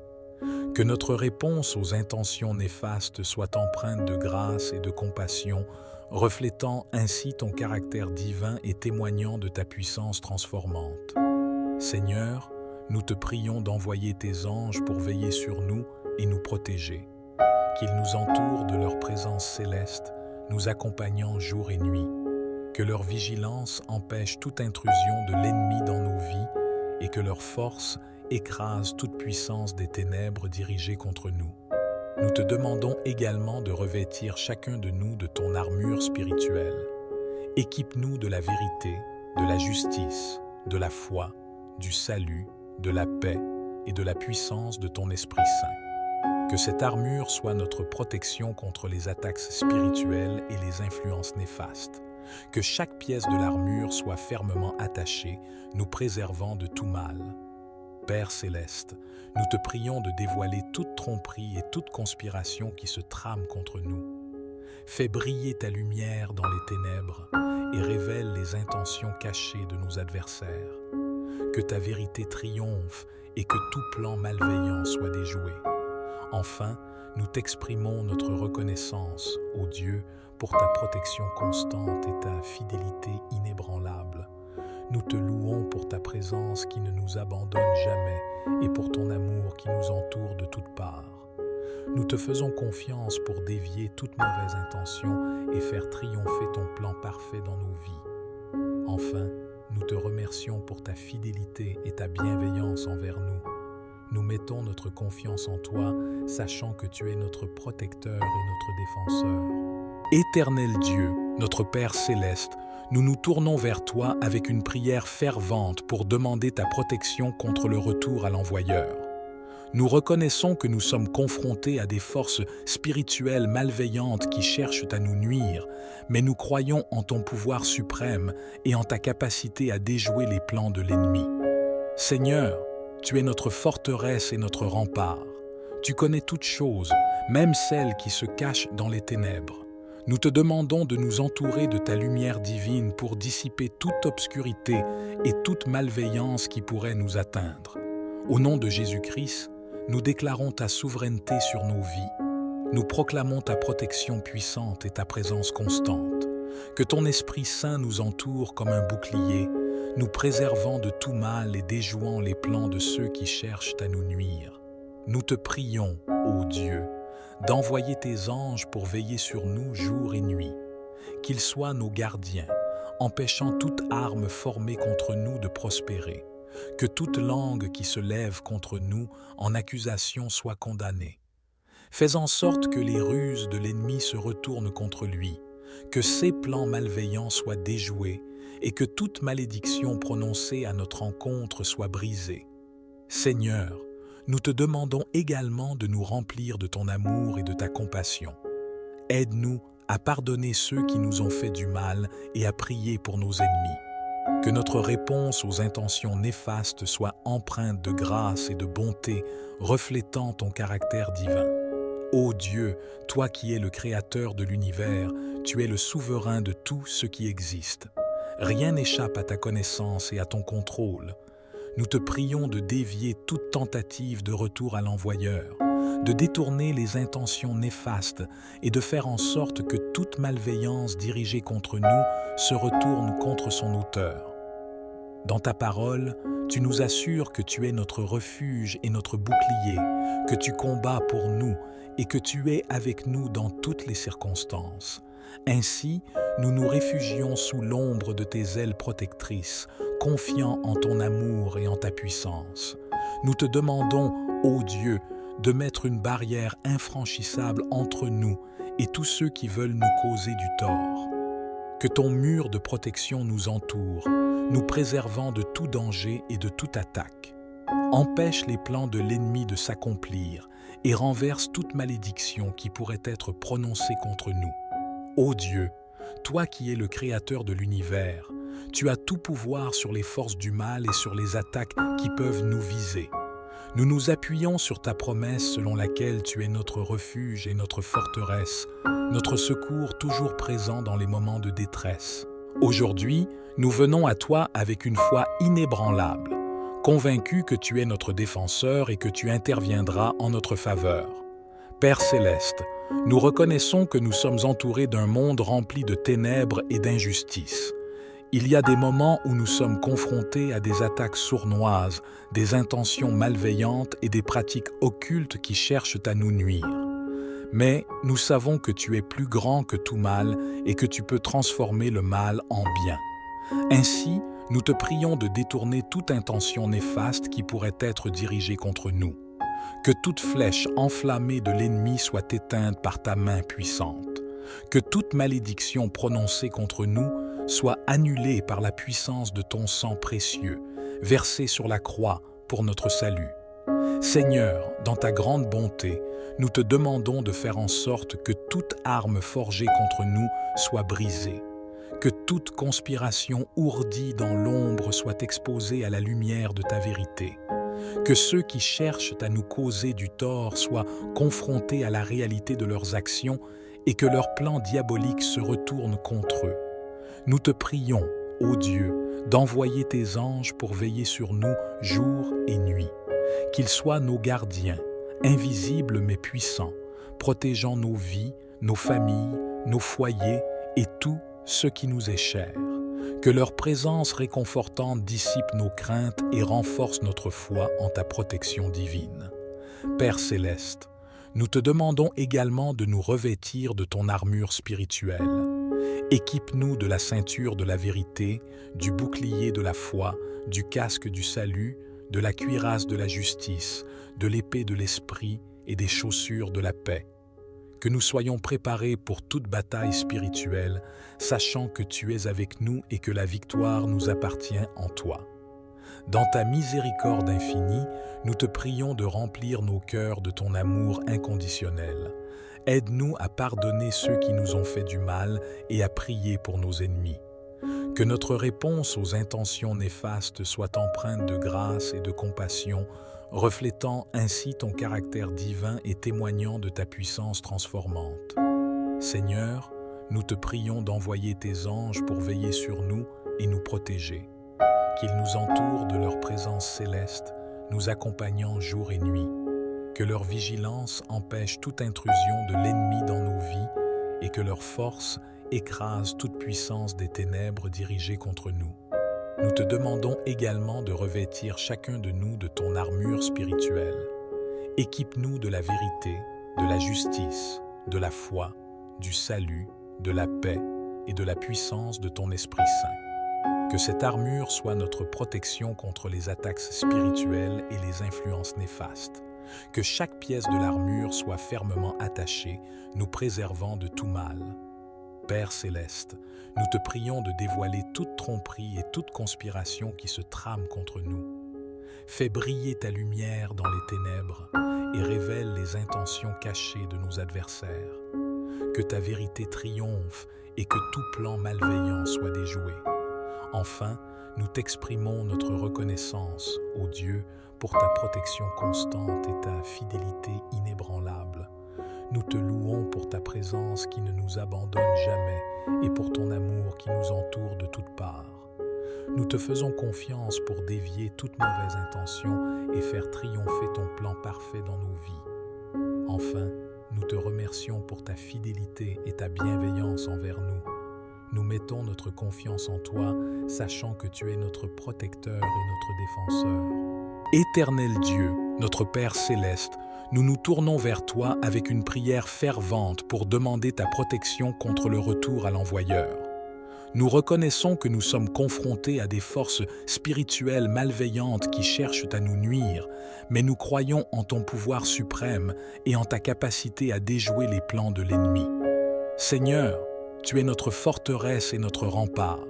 Que notre réponse aux intentions néfastes soit empreinte de grâce et de compassion, reflétant ainsi ton caractère divin et témoignant de ta puissance transformante. Seigneur, nous te prions d'envoyer tes anges pour veiller sur nous et nous protéger. Qu'ils nous entourent de leur présence céleste, nous accompagnant jour et nuit. Que leur vigilance empêche toute intrusion de l'ennemi dans nos vies et que leur force écrase toute puissance des ténèbres dirigées contre nous. Nous te demandons également de revêtir chacun de nous de ton armure spirituelle. Équipe-nous de la vérité, de la justice, de la foi, du salut, de la paix et de la puissance de ton Esprit Saint. Que cette armure soit notre protection contre les attaques spirituelles et les influences néfastes. Que chaque pièce de l'armure soit fermement attachée, nous préservant de tout mal. Père céleste, nous te prions de dévoiler toute tromperie et toute conspiration qui se trame contre nous. Fais briller ta lumière dans les ténèbres et révèle les intentions cachées de nos adversaires. Que ta vérité triomphe et que tout plan malveillant soit déjoué. Enfin, nous t'exprimons notre reconnaissance, ô Dieu, pour ta protection constante et ta fidélité inébranlable. Nous te louons pour ta présence qui ne nous abandonne jamais et pour ton amour qui nous entoure de toutes parts. Nous te faisons confiance pour dévier toute mauvaise intention et faire triompher ton plan parfait dans nos vies. Enfin, nous te remercions pour ta fidélité et ta bienveillance envers nous. Nous mettons notre confiance en toi, sachant que tu es notre protecteur et notre défenseur. Éternel Dieu, notre Père céleste, nous nous tournons vers toi avec une prière fervente pour demander ta protection contre le retour à l'envoyeur. Nous reconnaissons que nous sommes confrontés à des forces spirituelles malveillantes qui cherchent à nous nuire, mais nous croyons en ton pouvoir suprême et en ta capacité à déjouer les plans de l'ennemi. Seigneur, tu es notre forteresse et notre rempart. Tu connais toutes choses, même celles qui se cachent dans les ténèbres. Nous te demandons de nous entourer de ta lumière divine pour dissiper toute obscurité et toute malveillance qui pourrait nous atteindre. Au nom de Jésus-Christ, nous déclarons ta souveraineté sur nos vies. Nous proclamons ta protection puissante et ta présence constante. Que ton Esprit Saint nous entoure comme un bouclier, nous préservant de tout mal et déjouant les plans de ceux qui cherchent à nous nuire. Nous te prions, ô Dieu, d'envoyer tes anges pour veiller sur nous jour et nuit. Qu'ils soient nos gardiens, empêchant toute arme formée contre nous de prospérer. Que toute langue qui se lève contre nous en accusation soit condamnée. Fais en sorte que les ruses de l'ennemi se retournent contre lui, que ses plans malveillants soient déjoués et que toute malédiction prononcée à notre encontre soit brisée. Seigneur, nous te demandons également de nous remplir de ton amour et de ta compassion. Aide-nous à pardonner ceux qui nous ont fait du mal et à prier pour nos ennemis. Que notre réponse aux intentions néfastes soit empreinte de grâce et de bonté, reflétant ton caractère divin. Ô Dieu, toi qui es le créateur de l'univers, tu es le souverain de tout ce qui existe. Rien n'échappe à ta connaissance et à ton contrôle. Nous te prions de dévier toute tentative de retour à l'envoyeur, de détourner les intentions néfastes et de faire en sorte que toute malveillance dirigée contre nous se retourne contre son auteur. Dans ta parole, tu nous assures que tu es notre refuge et notre bouclier, que tu combats pour nous et que tu es avec nous dans toutes les circonstances. Ainsi, nous nous réfugions sous l'ombre de tes ailes protectrices, confiants en ton amour et en ta puissance. Nous te demandons, ô Dieu, de mettre une barrière infranchissable entre nous et tous ceux qui veulent nous causer du tort. Que ton mur de protection nous entoure, nous préservant de tout danger et de toute attaque. Empêche les plans de l'ennemi de s'accomplir et renverse toute malédiction qui pourrait être prononcée contre nous. Ô Dieu, toi qui es le créateur de l'univers, tu as tout pouvoir sur les forces du mal et sur les attaques qui peuvent nous viser. Nous nous appuyons sur ta promesse selon laquelle tu es notre refuge et notre forteresse, notre secours toujours présent dans les moments de détresse. Aujourd'hui, nous venons à toi avec une foi inébranlable, convaincus que tu es notre défenseur et que tu interviendras en notre faveur. Père céleste, nous reconnaissons que nous sommes entourés d'un monde rempli de ténèbres et d'injustice. Il y a des moments où nous sommes confrontés à des attaques sournoises, des intentions malveillantes et des pratiques occultes qui cherchent à nous nuire. Mais nous savons que tu es plus grand que tout mal et que tu peux transformer le mal en bien. Ainsi, nous te prions de détourner toute intention néfaste qui pourrait être dirigée contre nous. Que toute flèche enflammée de l'ennemi soit éteinte par ta main puissante. Que toute malédiction prononcée contre nous soit annulée par la puissance de ton sang précieux, versé sur la croix pour notre salut. Seigneur, dans ta grande bonté, nous te demandons de faire en sorte que toute arme forgée contre nous soit brisée, que toute conspiration ourdie dans l'ombre soit exposée à la lumière de ta vérité, que ceux qui cherchent à nous causer du tort soient confrontés à la réalité de leurs actions et que leurs plans diaboliques se retournent contre eux. Nous te prions, ô Dieu, d'envoyer tes anges pour veiller sur nous jour et nuit. Qu'ils soient nos gardiens, invisibles mais puissants, protégeant nos vies, nos familles, nos foyers et tout ce qui nous est cher. Que leur présence réconfortante dissipe nos craintes et renforce notre foi en ta protection divine. Père céleste, Nous te demandons également de nous revêtir de ton armure spirituelle. Équipe-nous de la ceinture de la vérité, du bouclier de la foi, du casque du salut, de la cuirasse de la justice, de l'épée de l'esprit et des chaussures de la paix. Que nous soyons préparés pour toute bataille spirituelle, sachant que tu es avec nous et que la victoire nous appartient en toi. Dans ta miséricorde infinie, nous te prions de remplir nos cœurs de ton amour inconditionnel. Aide-nous à pardonner ceux qui nous ont fait du mal et à prier pour nos ennemis. Que notre réponse aux intentions néfastes soit empreinte de grâce et de compassion, reflétant ainsi ton caractère divin et témoignant de ta puissance transformante. Seigneur, nous te prions d'envoyer tes anges pour veiller sur nous et nous protéger. Qu'ils nous entourent de leur présence céleste, nous accompagnant jour et nuit. Que leur vigilance empêche toute intrusion de l'ennemi dans nos vies et que leur force écrase toute puissance des ténèbres dirigées contre nous. Nous te demandons également de revêtir chacun de nous de ton armure spirituelle. Équipe-nous de la vérité, de la justice, de la foi, du salut, de la paix et de la puissance de ton Esprit Saint. Que cette armure soit notre protection contre les attaques spirituelles et les influences néfastes. Que chaque pièce de l'armure soit fermement attachée, nous préservant de tout mal. Père céleste, nous te prions de dévoiler toute tromperie et toute conspiration qui se trame contre nous. Fais briller ta lumière dans les ténèbres et révèle les intentions cachées de nos adversaires. Que ta vérité triomphe et que tout plan malveillant soit déjoué. Enfin, nous t'exprimons notre reconnaissance, ô Dieu, pour ta protection constante et ta fidélité inébranlable. Nous te louons pour ta présence qui ne nous abandonne jamais et pour ton amour qui nous entoure de toutes parts. Nous te faisons confiance pour dévier toute mauvaise intention et faire triompher ton plan parfait dans nos vies. Enfin, nous te remercions pour ta fidélité et ta bienveillance envers nous. Nous mettons notre confiance en toi, sachant que tu es notre protecteur et notre défenseur. Éternel Dieu, notre Père céleste, nous nous tournons vers toi avec une prière fervente pour demander ta protection contre le retour à l'envoyeur. Nous reconnaissons que nous sommes confrontés à des forces spirituelles malveillantes qui cherchent à nous nuire, mais nous croyons en ton pouvoir suprême et en ta capacité à déjouer les plans de l'ennemi. Seigneur, tu es notre forteresse et notre rempart.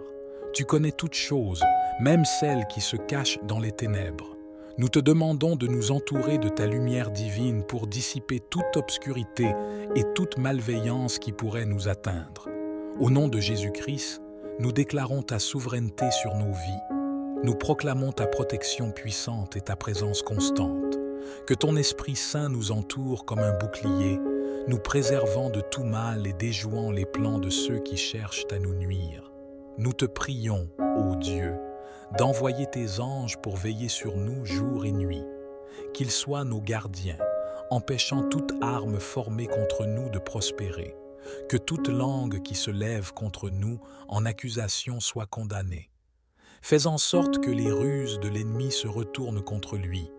Tu connais toutes choses, même celles qui se cachent dans les ténèbres. Nous te demandons de nous entourer de ta lumière divine pour dissiper toute obscurité et toute malveillance qui pourrait nous atteindre. Au nom de Jésus-Christ, nous déclarons ta souveraineté sur nos vies. Nous proclamons ta protection puissante et ta présence constante. Que ton Esprit Saint nous entoure comme un bouclier, nous préservant de tout mal et déjouant les plans de ceux qui cherchent à nous nuire. Nous te prions, ô Dieu, d'envoyer tes anges pour veiller sur nous jour et nuit. Qu'ils soient nos gardiens, empêchant toute arme formée contre nous de prospérer. Que toute langue qui se lève contre nous en accusation soit condamnée. Fais en sorte que les ruses de l'ennemi se retournent contre lui,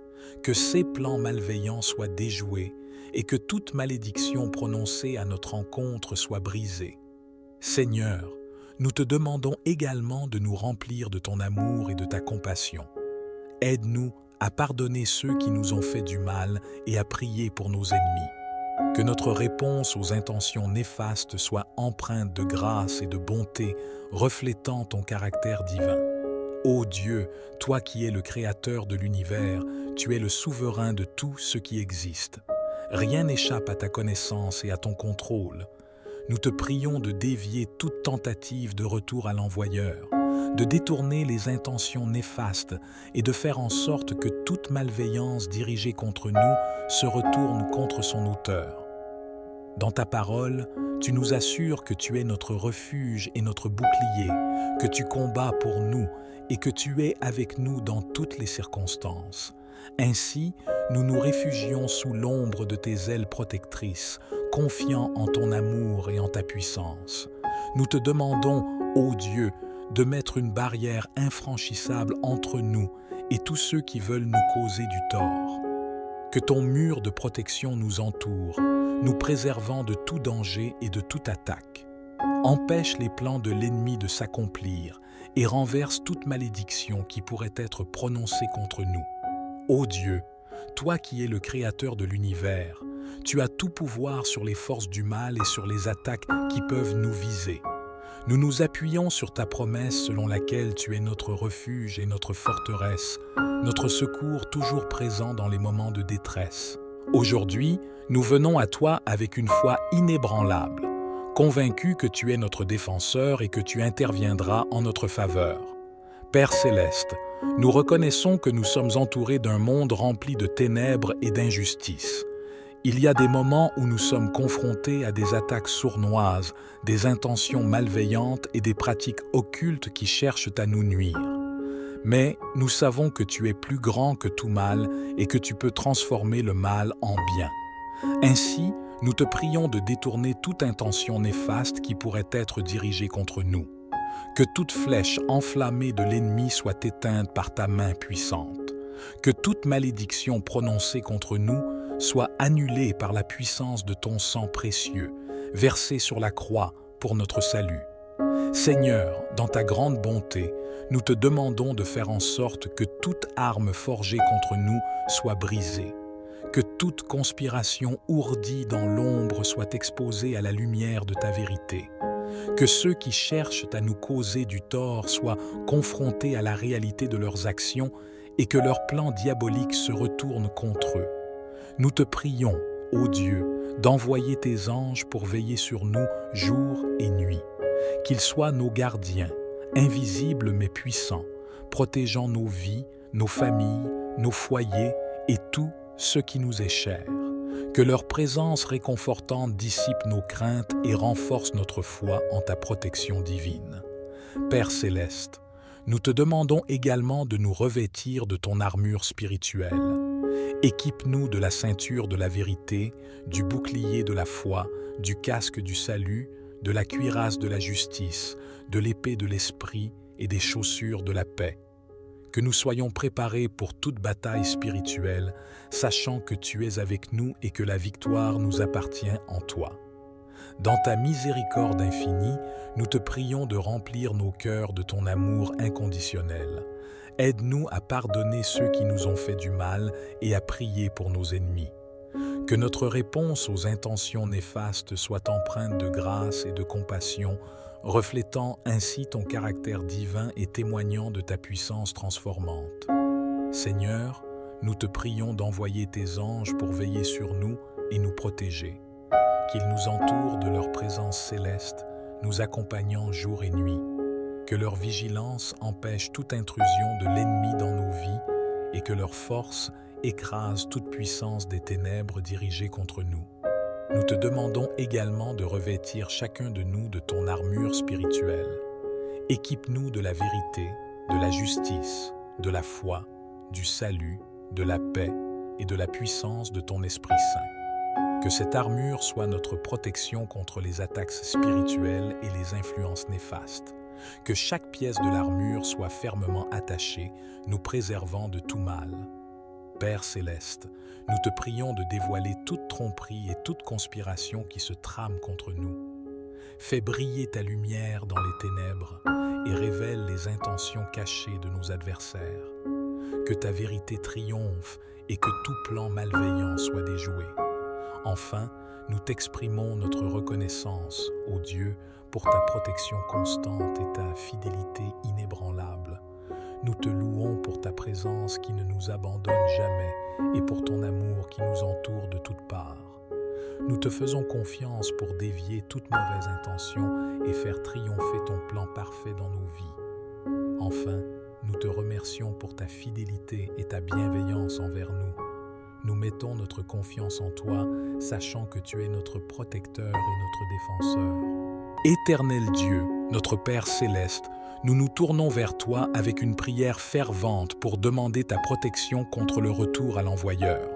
que ses plans malveillants soient déjoués et que toute malédiction prononcée à notre encontre soit brisée. Seigneur, nous te demandons également de nous remplir de ton amour et de ta compassion. Aide-nous à pardonner ceux qui nous ont fait du mal et à prier pour nos ennemis. Que notre réponse aux intentions néfastes soit empreinte de grâce et de bonté, reflétant ton caractère divin. Ô Dieu, toi qui es le créateur de l'univers, tu es le souverain de tout ce qui existe. Rien n'échappe à ta connaissance et à ton contrôle. Nous te prions de dévier toute tentative de retour à l'envoyeur, de détourner les intentions néfastes et de faire en sorte que toute malveillance dirigée contre nous se retourne contre son auteur. Dans ta parole, tu nous assures que tu es notre refuge et notre bouclier, que tu combats pour nous et que tu es avec nous dans toutes les circonstances. Ainsi, nous nous réfugions sous l'ombre de tes ailes protectrices, confiants en ton amour et en ta puissance. Nous te demandons, ô Dieu, de mettre une barrière infranchissable entre nous et tous ceux qui veulent nous causer du tort. Que ton mur de protection nous entoure, nous préservant de tout danger et de toute attaque. Empêche les plans de l'ennemi de s'accomplir et renverse toute malédiction qui pourrait être prononcée contre nous. Ô Dieu, toi qui es le créateur de l'univers, tu as tout pouvoir sur les forces du mal et sur les attaques qui peuvent nous viser. Nous nous appuyons sur ta promesse selon laquelle tu es notre refuge et notre forteresse, notre secours toujours présent dans les moments de détresse. Aujourd'hui, nous venons à toi avec une foi inébranlable, convaincus que tu es notre défenseur et que tu interviendras en notre faveur. Père céleste, nous reconnaissons que nous sommes entourés d'un monde rempli de ténèbres et d'injustice. Il y a des moments où nous sommes confrontés à des attaques sournoises, des intentions malveillantes et des pratiques occultes qui cherchent à nous nuire. Mais nous savons que tu es plus grand que tout mal et que tu peux transformer le mal en bien. Ainsi, nous te prions de détourner toute intention néfaste qui pourrait être dirigée contre nous. Que toute flèche enflammée de l'ennemi soit éteinte par ta main puissante. Que toute malédiction prononcée contre nous soit annulée par la puissance de ton sang précieux, versé sur la croix pour notre salut. Seigneur, dans ta grande bonté, nous te demandons de faire en sorte que toute arme forgée contre nous soit brisée, que toute conspiration ourdie dans l'ombre soit exposée à la lumière de ta vérité, que ceux qui cherchent à nous causer du tort soient confrontés à la réalité de leurs actions et que leurs plans diaboliques se retournent contre eux. Nous te prions, ô Dieu, d'envoyer tes anges pour veiller sur nous jour et nuit. Qu'ils soient nos gardiens, invisibles mais puissants, protégeant nos vies, nos familles, nos foyers et tout ce qui nous est cher. Que leur présence réconfortante dissipe nos craintes et renforce notre foi en ta protection divine. Père céleste, nous te demandons également de nous revêtir de ton armure spirituelle. Équipe-nous de la ceinture de la vérité, du bouclier de la foi, du casque du salut, de la cuirasse de la justice, de l'épée de l'esprit et des chaussures de la paix. Que nous soyons préparés pour toute bataille spirituelle, sachant que tu es avec nous et que la victoire nous appartient en toi. Dans ta miséricorde infinie, nous te prions de remplir nos cœurs de ton amour inconditionnel. Aide-nous à pardonner ceux qui nous ont fait du mal et à prier pour nos ennemis. Que notre réponse aux intentions néfastes soit empreinte de grâce et de compassion, reflétant ainsi ton caractère divin et témoignant de ta puissance transformante. Seigneur, nous te prions d'envoyer tes anges pour veiller sur nous et nous protéger. Qu'ils nous entourent de leur présence céleste, nous accompagnant jour et nuit. Que leur vigilance empêche toute intrusion de l'ennemi dans nos vies et que leur force écrase toute puissance des ténèbres dirigées contre nous. Nous te demandons également de revêtir chacun de nous de ton armure spirituelle. Équipe-nous de la vérité, de la justice, de la foi, du salut, de la paix et de la puissance de ton Esprit Saint. Que cette armure soit notre protection contre les attaques spirituelles et les influences néfastes. Que chaque pièce de l'armure soit fermement attachée, nous préservant de tout mal. Père céleste, nous te prions de dévoiler toute tromperie et toute conspiration qui se trame contre nous. Fais briller ta lumière dans les ténèbres et révèle les intentions cachées de nos adversaires. Que ta vérité triomphe et que tout plan malveillant soit déjoué. Enfin, nous t'exprimons notre reconnaissance, ô Dieu, pour ta protection constante et ta fidélité inébranlable. Nous te louons pour ta présence qui ne nous abandonne jamais et pour ton amour qui nous entoure de toutes parts. Nous te faisons confiance pour dévier toute mauvaise intention et faire triompher ton plan parfait dans nos vies. Enfin, nous te remercions pour ta fidélité et ta bienveillance envers nous. Nous mettons notre confiance en toi, sachant que tu es notre protecteur et notre défenseur. Éternel Dieu, notre Père céleste, nous nous tournons vers toi avec une prière fervente pour demander ta protection contre le retour à l'envoyeur.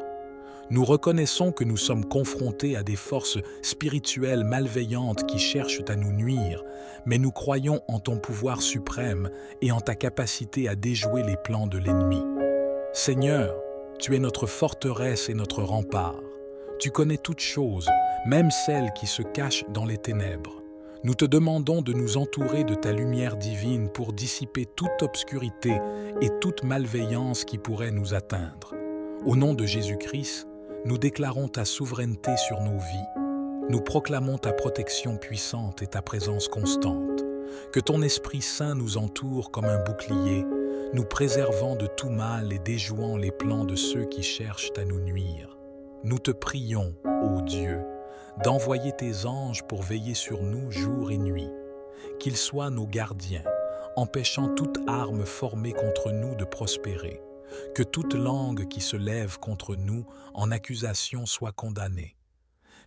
Nous reconnaissons que nous sommes confrontés à des forces spirituelles malveillantes qui cherchent à nous nuire, mais nous croyons en ton pouvoir suprême et en ta capacité à déjouer les plans de l'ennemi. Seigneur, Tu es notre forteresse et notre rempart. Tu connais toutes choses, même celles qui se cachent dans les ténèbres. Nous te demandons de nous entourer de ta lumière divine pour dissiper toute obscurité et toute malveillance qui pourrait nous atteindre. Au nom de Jésus-Christ, nous déclarons ta souveraineté sur nos vies. Nous proclamons ta protection puissante et ta présence constante. Que ton Esprit Saint nous entoure comme un bouclier, nous préservant de tout mal et déjouant les plans de ceux qui cherchent à nous nuire. Nous te prions, ô Dieu, d'envoyer tes anges pour veiller sur nous jour et nuit. Qu'ils soient nos gardiens, empêchant toute arme formée contre nous de prospérer. Que toute langue qui se lève contre nous en accusation soit condamnée.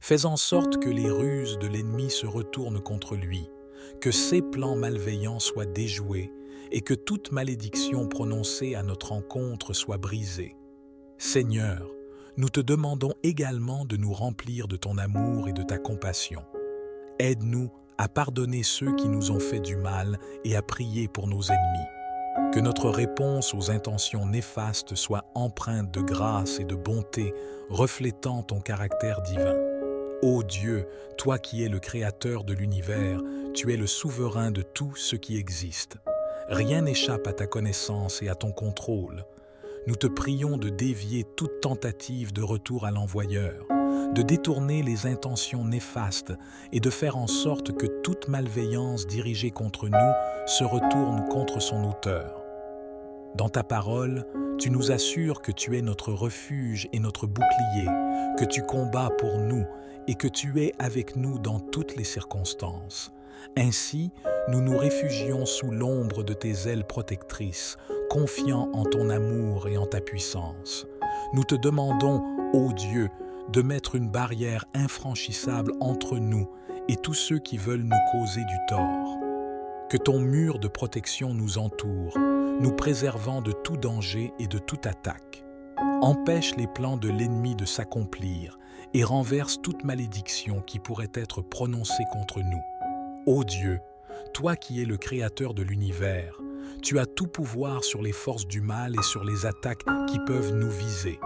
Fais en sorte que les ruses de l'ennemi se retournent contre lui, que ses plans malveillants soient déjoués et que toute malédiction prononcée à notre encontre soit brisée. Seigneur, nous te demandons également de nous remplir de ton amour et de ta compassion. Aide-nous à pardonner ceux qui nous ont fait du mal et à prier pour nos ennemis. Que notre réponse aux intentions néfastes soit empreinte de grâce et de bonté, reflétant ton caractère divin. Ô Dieu, toi qui es le créateur de l'univers, tu es le souverain de tout ce qui existe. Rien n'échappe à ta connaissance et à ton contrôle. Nous te prions de dévier toute tentative de retour à l'envoyeur, de détourner les intentions néfastes et de faire en sorte que toute malveillance dirigée contre nous se retourne contre son auteur. Dans ta parole, tu nous assures que tu es notre refuge et notre bouclier, que tu combats pour nous et que tu es avec nous dans toutes les circonstances. Ainsi, nous nous réfugions sous l'ombre de tes ailes protectrices, confiants en ton amour et en ta puissance. Nous te demandons, ô Dieu, de mettre une barrière infranchissable entre nous et tous ceux qui veulent nous causer du tort. Que ton mur de protection nous entoure, nous préservant de tout danger et de toute attaque. Empêche les plans de l'ennemi de s'accomplir et renverse toute malédiction qui pourrait être prononcée contre nous. Ô Dieu, toi qui es le créateur de l'univers, tu as tout pouvoir sur les forces du mal et sur les attaques qui peuvent nous viser.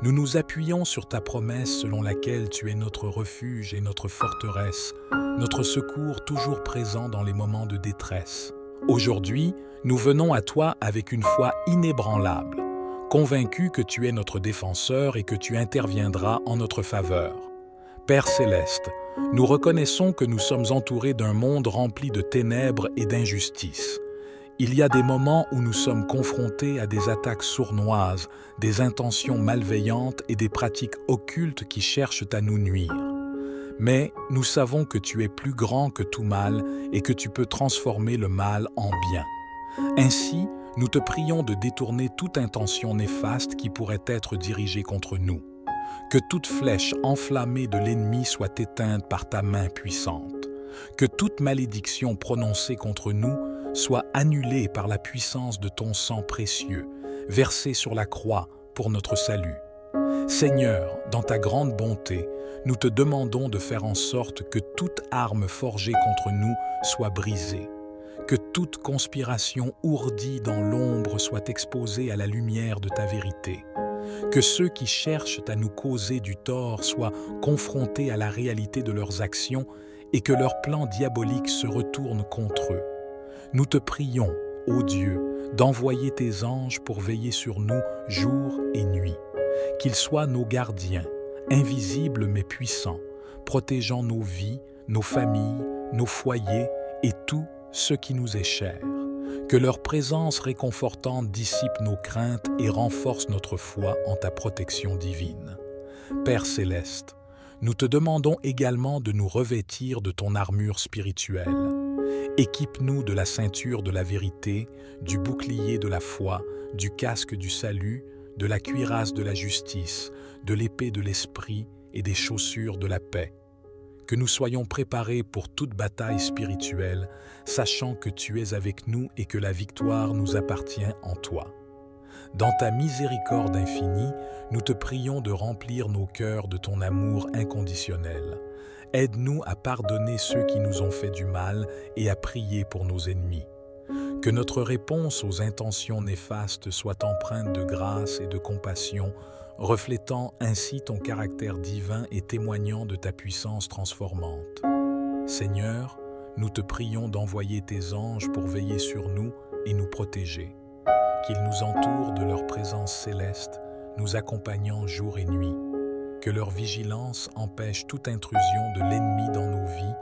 Nous nous appuyons sur ta promesse selon laquelle tu es notre refuge et notre forteresse, notre secours toujours présent dans les moments de détresse. Aujourd'hui, nous venons à toi avec une foi inébranlable, convaincus que tu es notre défenseur et que tu interviendras en notre faveur. Père céleste, nous reconnaissons que nous sommes entourés d'un monde rempli de ténèbres et d'injustice. Il y a des moments où nous sommes confrontés à des attaques sournoises, des intentions malveillantes et des pratiques occultes qui cherchent à nous nuire. Mais nous savons que tu es plus grand que tout mal et que tu peux transformer le mal en bien. Ainsi, nous te prions de détourner toute intention néfaste qui pourrait être dirigée contre nous. Que toute flèche enflammée de l'ennemi soit éteinte par ta main puissante. Que toute malédiction prononcée contre nous soit annulée par la puissance de ton sang précieux, versé sur la croix pour notre salut. Seigneur, dans ta grande bonté, nous te demandons de faire en sorte que toute arme forgée contre nous soit brisée, que toute conspiration ourdie dans l'ombre soit exposée à la lumière de ta vérité, que ceux qui cherchent à nous causer du tort soient confrontés à la réalité de leurs actions et que leurs plans diaboliques se retournent contre eux. Nous te prions, ô Dieu, d'envoyer tes anges pour veiller sur nous jour et nuit. Qu'ils soient nos gardiens, invisibles mais puissants, protégeant nos vies, nos familles, nos foyers et tout ce qui nous est cher. Que leur présence réconfortante dissipe nos craintes et renforce notre foi en ta protection divine. Père céleste, nous te demandons également de nous revêtir de ton armure spirituelle. Équipe-nous de la ceinture de la vérité, du bouclier de la foi, du casque du salut, de la cuirasse de la justice, de l'épée de l'esprit et des chaussures de la paix. Que nous soyons préparés pour toute bataille spirituelle, sachant que tu es avec nous et que la victoire nous appartient en toi. Dans ta miséricorde infinie, nous te prions de remplir nos cœurs de ton amour inconditionnel. Aide-nous à pardonner ceux qui nous ont fait du mal et à prier pour nos ennemis. Que notre réponse aux intentions néfastes soit empreinte de grâce et de compassion, reflétant ainsi ton caractère divin et témoignant de ta puissance transformante. Seigneur, nous te prions d'envoyer tes anges pour veiller sur nous et nous protéger, qu'ils nous entourent de leur présence céleste, nous accompagnant jour et nuit, que leur vigilance empêche toute intrusion de l'ennemi dans nos vies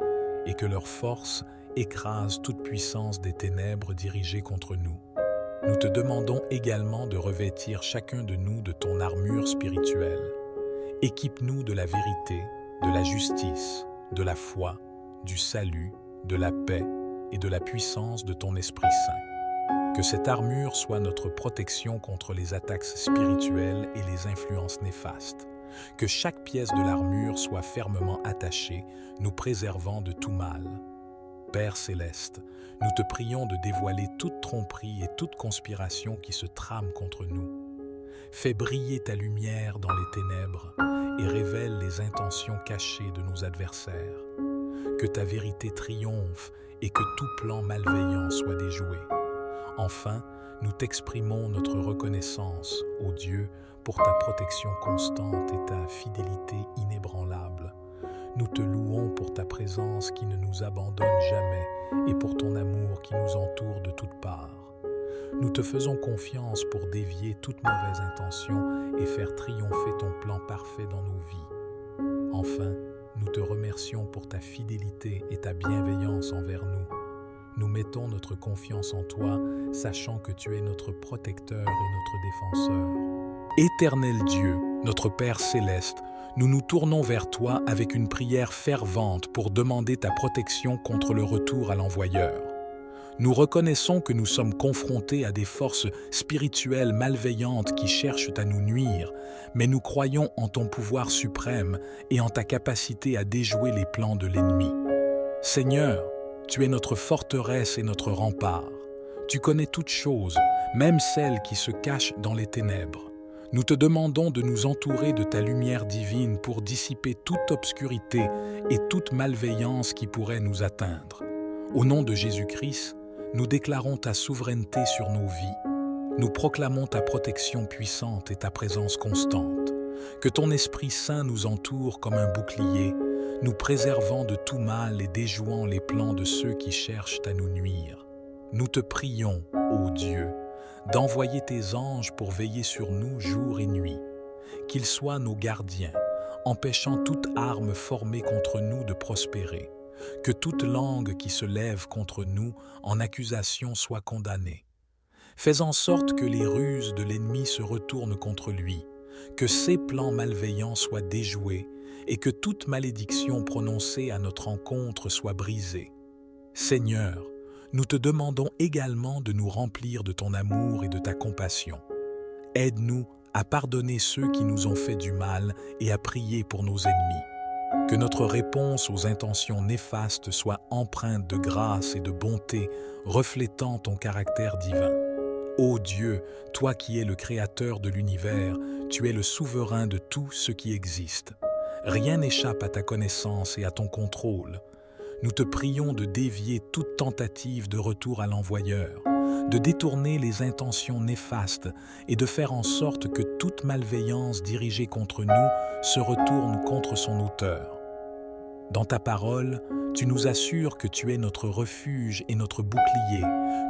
et que leur force écrase toute puissance des ténèbres dirigées contre nous. Nous te demandons également de revêtir chacun de nous de ton armure spirituelle. Équipe-nous de la vérité, de la justice, de la foi, du salut, de la paix et de la puissance de ton Esprit Saint. Que cette armure soit notre protection contre les attaques spirituelles et les influences néfastes. Que chaque pièce de l'armure soit fermement attachée, nous préservant de tout mal. Père céleste, nous te prions de dévoiler toute tromperie et toute conspiration qui se trame contre nous. Fais briller ta lumière dans les ténèbres et révèle les intentions cachées de nos adversaires. Que ta vérité triomphe et que tout plan malveillant soit déjoué. Enfin, nous t'exprimons notre reconnaissance, ô Dieu, pour ta protection constante et ta fidélité inébranlable. Nous te louons pour ta présence qui ne nous abandonne jamais et pour ton amour qui nous entoure de toutes parts. Nous te faisons confiance pour dévier toute mauvaise intention et faire triompher ton plan parfait dans nos vies. Enfin, nous te remercions pour ta fidélité et ta bienveillance envers nous. Nous mettons notre confiance en toi, sachant que tu es notre protecteur et notre défenseur. Éternel Dieu, notre Père céleste, nous nous tournons vers toi avec une prière fervente pour demander ta protection contre le retour à l'envoyeur. Nous reconnaissons que nous sommes confrontés à des forces spirituelles malveillantes qui cherchent à nous nuire, mais nous croyons en ton pouvoir suprême et en ta capacité à déjouer les plans de l'ennemi. Seigneur, tu es notre forteresse et notre rempart. Tu connais toutes choses, même celles qui se cachent dans les ténèbres. Nous te demandons de nous entourer de ta lumière divine pour dissiper toute obscurité et toute malveillance qui pourrait nous atteindre. Au nom de Jésus-Christ, nous déclarons ta souveraineté sur nos vies. Nous proclamons ta protection puissante et ta présence constante. Que ton Esprit Saint nous entoure comme un bouclier, nous préservant de tout mal et déjouant les plans de ceux qui cherchent à nous nuire. Nous te prions, ô Dieu, d'envoyer tes anges pour veiller sur nous jour et nuit. Qu'ils soient nos gardiens, empêchant toute arme formée contre nous de prospérer. Que toute langue qui se lève contre nous en accusation soit condamnée. Fais en sorte que les ruses de l'ennemi se retournent contre lui, que ses plans malveillants soient déjoués et que toute malédiction prononcée à notre encontre soit brisée. Seigneur, nous te demandons également de nous remplir de ton amour et de ta compassion. Aide-nous à pardonner ceux qui nous ont fait du mal et à prier pour nos ennemis. Que notre réponse aux intentions néfastes soit empreinte de grâce et de bonté, reflétant ton caractère divin. Ô Dieu, toi qui es le créateur de l'univers, tu es le souverain de tout ce qui existe. Rien n'échappe à ta connaissance et à ton contrôle. Nous te prions de dévier toute tentative de retour à l'envoyeur, de détourner les intentions néfastes et de faire en sorte que toute malveillance dirigée contre nous se retourne contre son auteur. Dans ta parole, tu nous assures que tu es notre refuge et notre bouclier,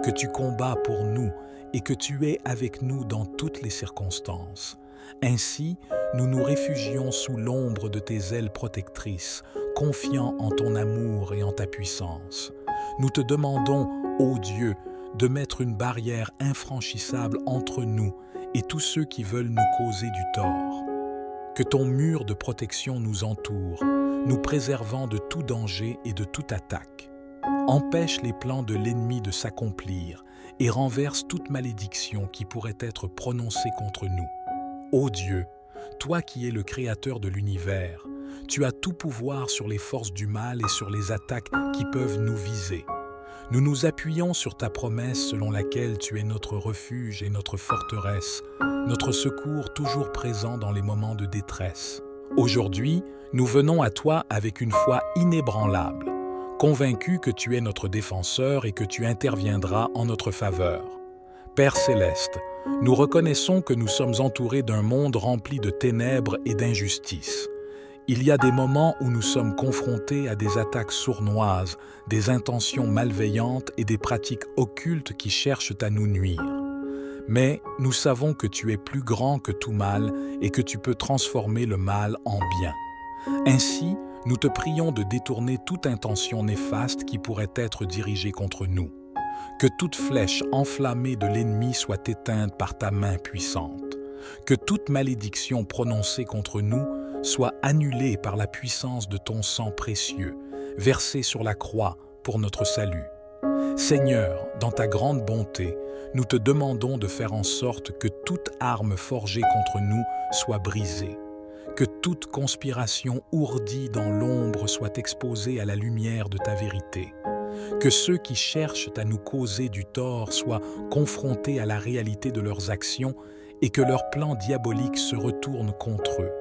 que tu combats pour nous et que tu es avec nous dans toutes les circonstances. Ainsi, nous nous réfugions sous l'ombre de tes ailes protectrices, confiants en ton amour et en ta puissance. Nous te demandons, ô Dieu, de mettre une barrière infranchissable entre nous et tous ceux qui veulent nous causer du tort. Que ton mur de protection nous entoure, nous préservant de tout danger et de toute attaque. Empêche les plans de l'ennemi de s'accomplir et renverse toute malédiction qui pourrait être prononcée contre nous. Ô Dieu, toi qui es le créateur de l'univers, tu as tout pouvoir sur les forces du mal et sur les attaques qui peuvent nous viser. Nous nous appuyons sur ta promesse selon laquelle tu es notre refuge et notre forteresse, notre secours toujours présent dans les moments de détresse. Aujourd'hui, nous venons à toi avec une foi inébranlable, convaincus que tu es notre défenseur et que tu interviendras en notre faveur. Père céleste, nous reconnaissons que nous sommes entourés d'un monde rempli de ténèbres et d'injustice. Il y a des moments où nous sommes confrontés à des attaques sournoises, des intentions malveillantes et des pratiques occultes qui cherchent à nous nuire. Mais nous savons que tu es plus grand que tout mal et que tu peux transformer le mal en bien. Ainsi, nous te prions de détourner toute intention néfaste qui pourrait être dirigée contre nous. Que toute flèche enflammée de l'ennemi soit éteinte par ta main puissante. Que toute malédiction prononcée contre nous soit annulée par la puissance de ton sang précieux, versé sur la croix pour notre salut. Seigneur, dans ta grande bonté, nous te demandons de faire en sorte que toute arme forgée contre nous soit brisée. Que toute conspiration ourdie dans l'ombre soit exposée à la lumière de ta vérité. Que ceux qui cherchent à nous causer du tort soient confrontés à la réalité de leurs actions et que leurs plans diaboliques se retournent contre eux.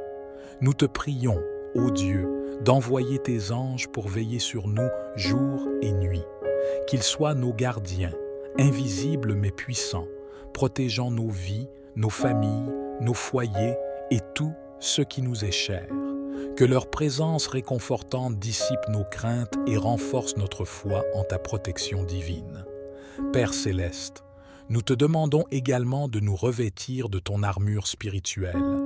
Nous te prions, ô Dieu, d'envoyer tes anges pour veiller sur nous jour et nuit. Qu'ils soient nos gardiens, invisibles mais puissants, protégeant nos vies, nos familles, nos foyers et tout ce qui nous est cher. Que leur présence réconfortante dissipe nos craintes et renforce notre foi en ta protection divine. Père céleste, nous te demandons également de nous revêtir de ton armure spirituelle.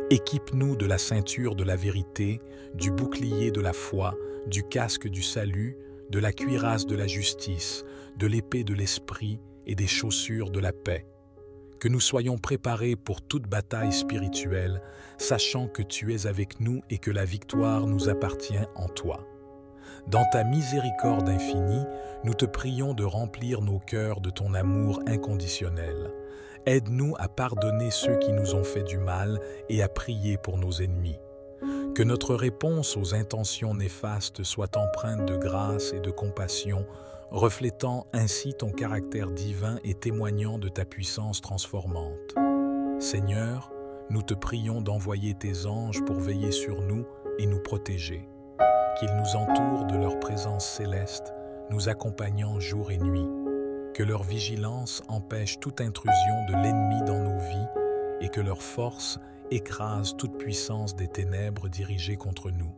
Équipe-nous de la ceinture de la vérité, du bouclier de la foi, du casque du salut, de la cuirasse de la justice, de l'épée de l'esprit et des chaussures de la paix. Que nous soyons préparés pour toute bataille spirituelle, sachant que tu es avec nous et que la victoire nous appartient en toi. Dans ta miséricorde infinie, nous te prions de remplir nos cœurs de ton amour inconditionnel. Aide-nous à pardonner ceux qui nous ont fait du mal et à prier pour nos ennemis. Que notre réponse aux intentions néfastes soit empreinte de grâce et de compassion, reflétant ainsi ton caractère divin et témoignant de ta puissance transformante. Seigneur, nous te prions d'envoyer tes anges pour veiller sur nous et nous protéger. Qu'ils nous entourent de leur présence céleste, nous accompagnant jour et nuit. Que leur vigilance empêche toute intrusion de l'ennemi dans nos vies et que leur force écrase toute puissance des ténèbres dirigées contre nous.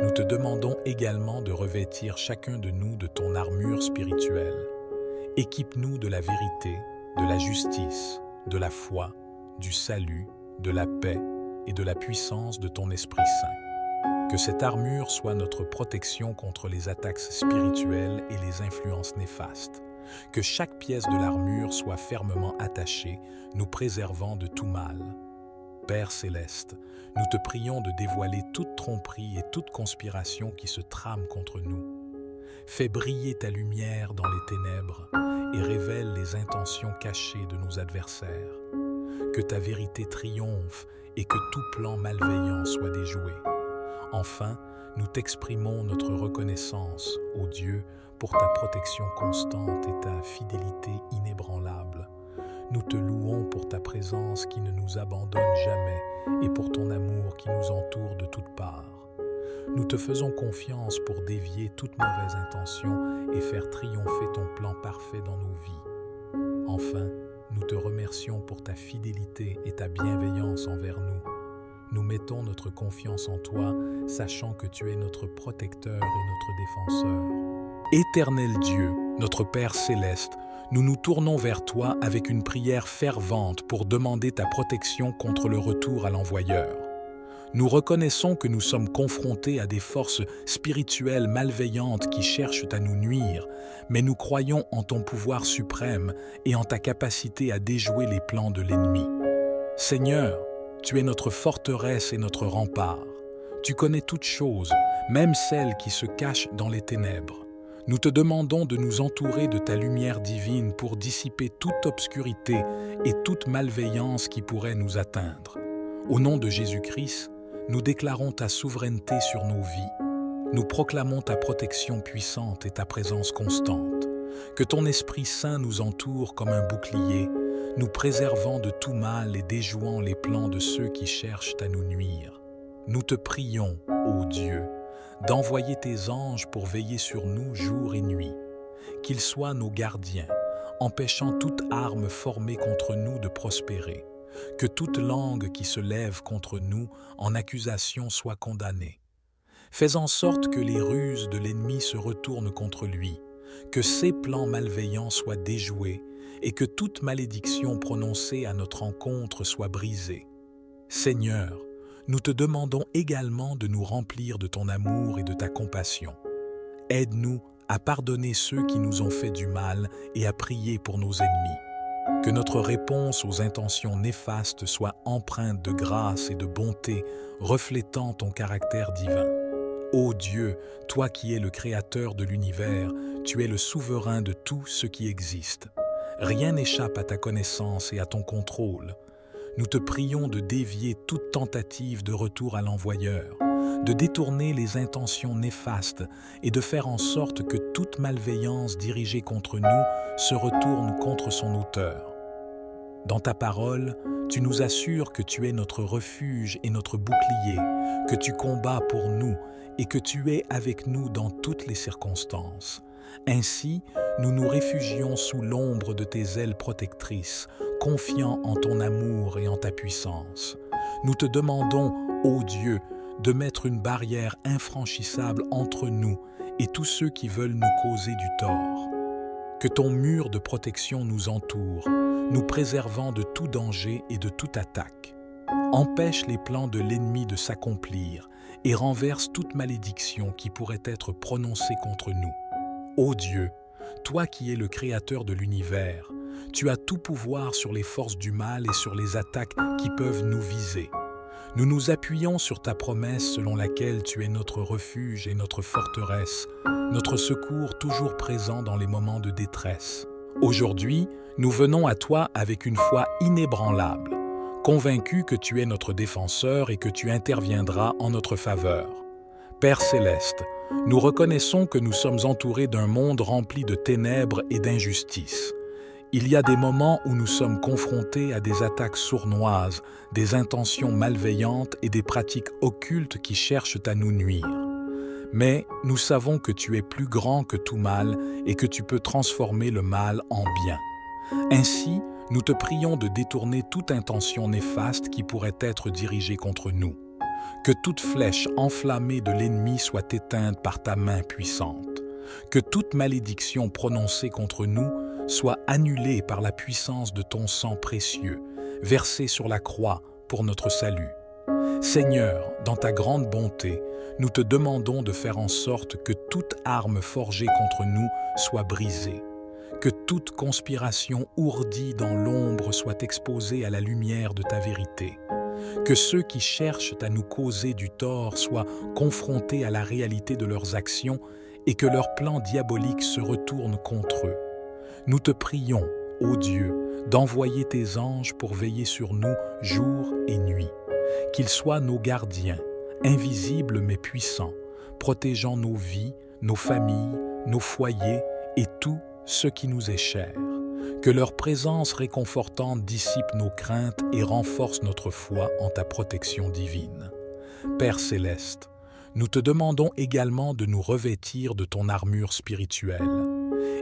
Nous te demandons également de revêtir chacun de nous de ton armure spirituelle. Équipe-nous de la vérité, de la justice, de la foi, du salut, de la paix et de la puissance de ton Esprit Saint. Que cette armure soit notre protection contre les attaques spirituelles et les influences néfastes. Que chaque pièce de l'armure soit fermement attachée, nous préservant de tout mal. Père céleste, nous te prions de dévoiler toute tromperie et toute conspiration qui se trame contre nous. Fais briller ta lumière dans les ténèbres et révèle les intentions cachées de nos adversaires. Que ta vérité triomphe et que tout plan malveillant soit déjoué. Enfin, nous t'exprimons notre reconnaissance, ô Dieu, pour ta protection constante et ta fidélité inébranlable. Nous te louons pour ta présence qui ne nous abandonne jamais et pour ton amour qui nous entoure de toutes parts. Nous te faisons confiance pour dévier toute mauvaise intention et faire triompher ton plan parfait dans nos vies. Enfin, nous te remercions pour ta fidélité et ta bienveillance envers nous. Nous mettons notre confiance en toi, sachant que tu es notre protecteur et notre défenseur. Éternel Dieu, notre Père céleste, nous nous tournons vers toi avec une prière fervente pour demander ta protection contre le retour à l'envoyeur. Nous reconnaissons que nous sommes confrontés à des forces spirituelles malveillantes qui cherchent à nous nuire, mais nous croyons en ton pouvoir suprême et en ta capacité à déjouer les plans de l'ennemi. Seigneur, tu es notre forteresse et notre rempart. Tu connais toutes choses, même celles qui se cachent dans les ténèbres. Nous te demandons de nous entourer de ta lumière divine pour dissiper toute obscurité et toute malveillance qui pourrait nous atteindre. Au nom de Jésus-Christ, nous déclarons ta souveraineté sur nos vies. Nous proclamons ta protection puissante et ta présence constante. Que ton Esprit Saint nous entoure comme un bouclier, nous préservant de tout mal et déjouant les plans de ceux qui cherchent à nous nuire. Nous te prions, ô Dieu, d'envoyer tes anges pour veiller sur nous jour et nuit. Qu'ils soient nos gardiens, empêchant toute arme formée contre nous de prospérer. Que toute langue qui se lève contre nous en accusation soit condamnée. Fais en sorte que les ruses de l'ennemi se retournent contre lui, que ses plans malveillants soient déjoués et que toute malédiction prononcée à notre encontre soit brisée. Seigneur, nous te demandons également de nous remplir de ton amour et de ta compassion. Aide-nous à pardonner ceux qui nous ont fait du mal et à prier pour nos ennemis. Que notre réponse aux intentions néfastes soit empreinte de grâce et de bonté, reflétant ton caractère divin. Ô Dieu, toi qui es le créateur de l'univers, tu es le souverain de tout ce qui existe. Rien n'échappe à ta connaissance et à ton contrôle. Nous te prions de dévier toute tentative de retour à l'envoyeur, de détourner les intentions néfastes et de faire en sorte que toute malveillance dirigée contre nous se retourne contre son auteur. Dans ta parole, tu nous assures que tu es notre refuge et notre bouclier, que tu combats pour nous et que tu es avec nous dans toutes les circonstances. Ainsi, nous nous réfugions sous l'ombre de tes ailes protectrices, confiants en ton amour et en ta puissance. Nous te demandons, ô Dieu, de mettre une barrière infranchissable entre nous et tous ceux qui veulent nous causer du tort. Que ton mur de protection nous entoure, nous préservant de tout danger et de toute attaque. Empêche les plans de l'ennemi de s'accomplir et renverse toute malédiction qui pourrait être prononcée contre nous. Ô Dieu, toi qui es le créateur de l'univers, tu as tout pouvoir sur les forces du mal et sur les attaques qui peuvent nous viser. Nous nous appuyons sur ta promesse selon laquelle tu es notre refuge et notre forteresse, notre secours toujours présent dans les moments de détresse. Aujourd'hui, nous venons à toi avec une foi inébranlable, convaincus que tu es notre défenseur et que tu interviendras en notre faveur. Père céleste, nous reconnaissons que nous sommes entourés d'un monde rempli de ténèbres et d'injustice. Il y a des moments où nous sommes confrontés à des attaques sournoises, des intentions malveillantes et des pratiques occultes qui cherchent à nous nuire. Mais nous savons que tu es plus grand que tout mal et que tu peux transformer le mal en bien. Ainsi, nous te prions de détourner toute intention néfaste qui pourrait être dirigée contre nous. Que toute flèche enflammée de l'ennemi soit éteinte par ta main puissante. Que toute malédiction prononcée contre nous soit annulée par la puissance de ton sang précieux, versé sur la croix pour notre salut. Seigneur, dans ta grande bonté, nous te demandons de faire en sorte que toute arme forgée contre nous soit brisée, que toute conspiration ourdie dans l'ombre soit exposée à la lumière de ta vérité, que ceux qui cherchent à nous causer du tort soient confrontés à la réalité de leurs actions et que leurs plans diaboliques se retournent contre eux. Nous te prions, ô Dieu, d'envoyer tes anges pour veiller sur nous jour et nuit. Qu'ils soient nos gardiens, invisibles mais puissants, protégeant nos vies, nos familles, nos foyers et tout ce qui nous est cher. Que leur présence réconfortante dissipe nos craintes et renforce notre foi en ta protection divine. Père céleste, nous te demandons également de nous revêtir de ton armure spirituelle.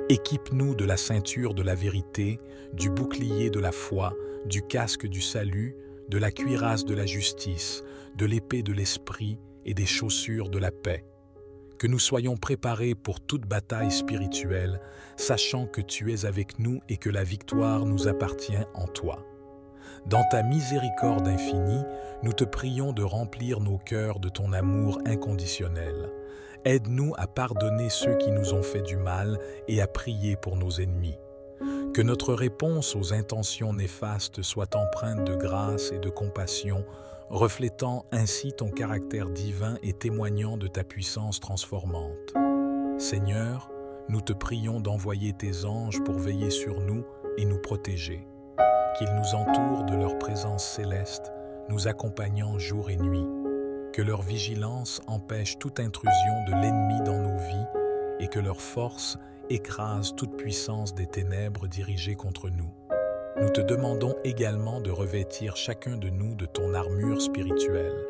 Équipe-nous de la ceinture de la vérité, du bouclier de la foi, du casque du salut, de la cuirasse de la justice, de l'épée de l'esprit et des chaussures de la paix. Que nous soyons préparés pour toute bataille spirituelle, sachant que tu es avec nous et que la victoire nous appartient en toi. Dans ta miséricorde infinie, nous te prions de remplir nos cœurs de ton amour inconditionnel. Aide-nous à pardonner ceux qui nous ont fait du mal et à prier pour nos ennemis. Que notre réponse aux intentions néfastes soit empreinte de grâce et de compassion, reflétant ainsi ton caractère divin et témoignant de ta puissance transformante. Seigneur, nous te prions d'envoyer tes anges pour veiller sur nous et nous protéger. Qu'ils nous entourent de leur présence céleste, nous accompagnant jour et nuit. Que leur vigilance empêche toute intrusion de l'ennemi dans nos vies et que leur force écrase toute puissance des ténèbres dirigées contre nous. Nous te demandons également de revêtir chacun de nous de ton armure spirituelle.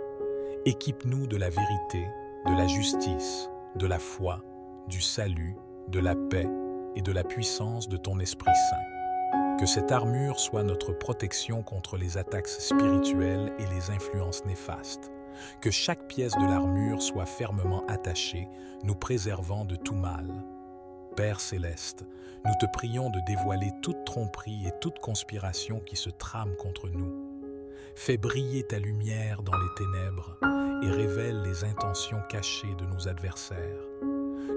Équipe-nous de la vérité, de la justice, de la foi, du salut, de la paix et de la puissance de ton Esprit Saint. Que cette armure soit notre protection contre les attaques spirituelles et les influences néfastes. Que chaque pièce de l'armure soit fermement attachée, nous préservant de tout mal. Père céleste, nous te prions de dévoiler toute tromperie et toute conspiration qui se trame contre nous. Fais briller ta lumière dans les ténèbres et révèle les intentions cachées de nos adversaires.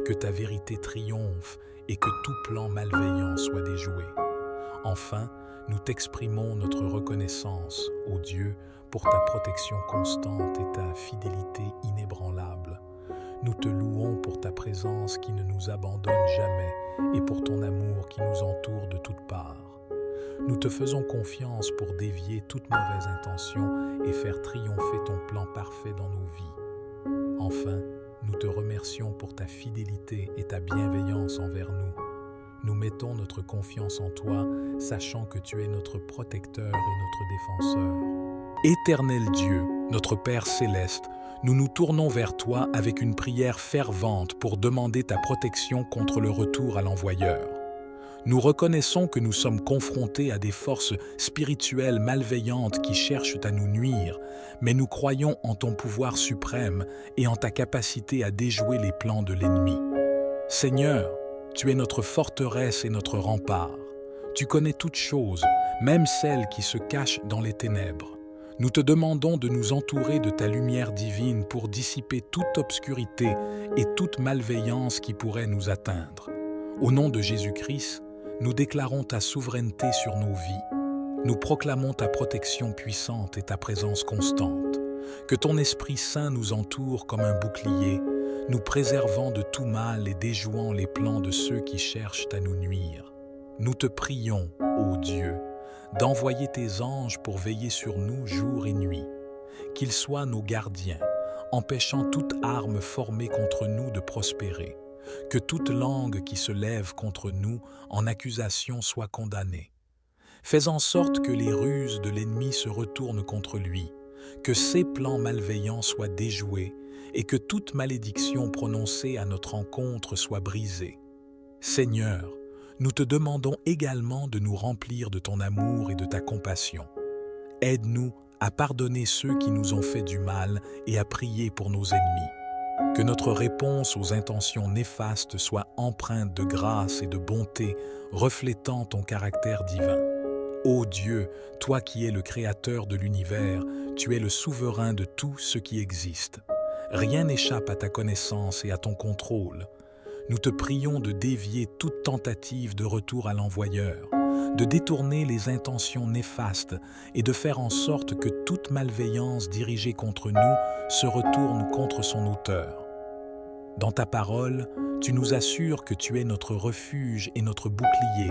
Que ta vérité triomphe et que tout plan malveillant soit déjoué. Enfin, nous t'exprimons notre reconnaissance, ô Dieu, pour ta protection constante et ta fidélité inébranlable. Nous te louons pour ta présence qui ne nous abandonne jamais et pour ton amour qui nous entoure de toutes parts. Nous te faisons confiance pour dévier toute mauvaise intention et faire triompher ton plan parfait dans nos vies. Enfin, nous te remercions pour ta fidélité et ta bienveillance envers nous. Nous mettons notre confiance en toi, sachant que tu es notre protecteur et notre défenseur. Éternel Dieu, notre Père céleste, nous nous tournons vers toi avec une prière fervente pour demander ta protection contre le retour à l'envoyeur. Nous reconnaissons que nous sommes confrontés à des forces spirituelles malveillantes qui cherchent à nous nuire, mais nous croyons en ton pouvoir suprême et en ta capacité à déjouer les plans de l'ennemi. Seigneur, tu es notre forteresse et notre rempart. Tu connais toutes choses, même celles qui se cachent dans les ténèbres. Nous te demandons de nous entourer de ta lumière divine pour dissiper toute obscurité et toute malveillance qui pourrait nous atteindre. Au nom de Jésus-Christ, nous déclarons ta souveraineté sur nos vies. Nous proclamons ta protection puissante et ta présence constante. Que ton Esprit Saint nous entoure comme un bouclier, nous préservant de tout mal et déjouant les plans de ceux qui cherchent à nous nuire. Nous te prions, ô Dieu, d'envoyer tes anges pour veiller sur nous jour et nuit. Qu'ils soient nos gardiens, empêchant toute arme formée contre nous de prospérer. Que toute langue qui se lève contre nous en accusation soit condamnée. Fais en sorte que les ruses de l'ennemi se retournent contre lui, que ses plans malveillants soient déjoués et que toute malédiction prononcée à notre encontre soit brisée. Seigneur, nous te demandons également de nous remplir de ton amour et de ta compassion. Aide-nous à pardonner ceux qui nous ont fait du mal et à prier pour nos ennemis. Que notre réponse aux intentions néfastes soit empreinte de grâce et de bonté, reflétant ton caractère divin. Ô Dieu, toi qui es le créateur de l'univers, tu es le souverain de tout ce qui existe. Rien n'échappe à ta connaissance et à ton contrôle. Nous te prions de dévier toute tentative de retour à l'envoyeur, de détourner les intentions néfastes et de faire en sorte que toute malveillance dirigée contre nous se retourne contre son auteur. Dans ta parole, tu nous assures que tu es notre refuge et notre bouclier,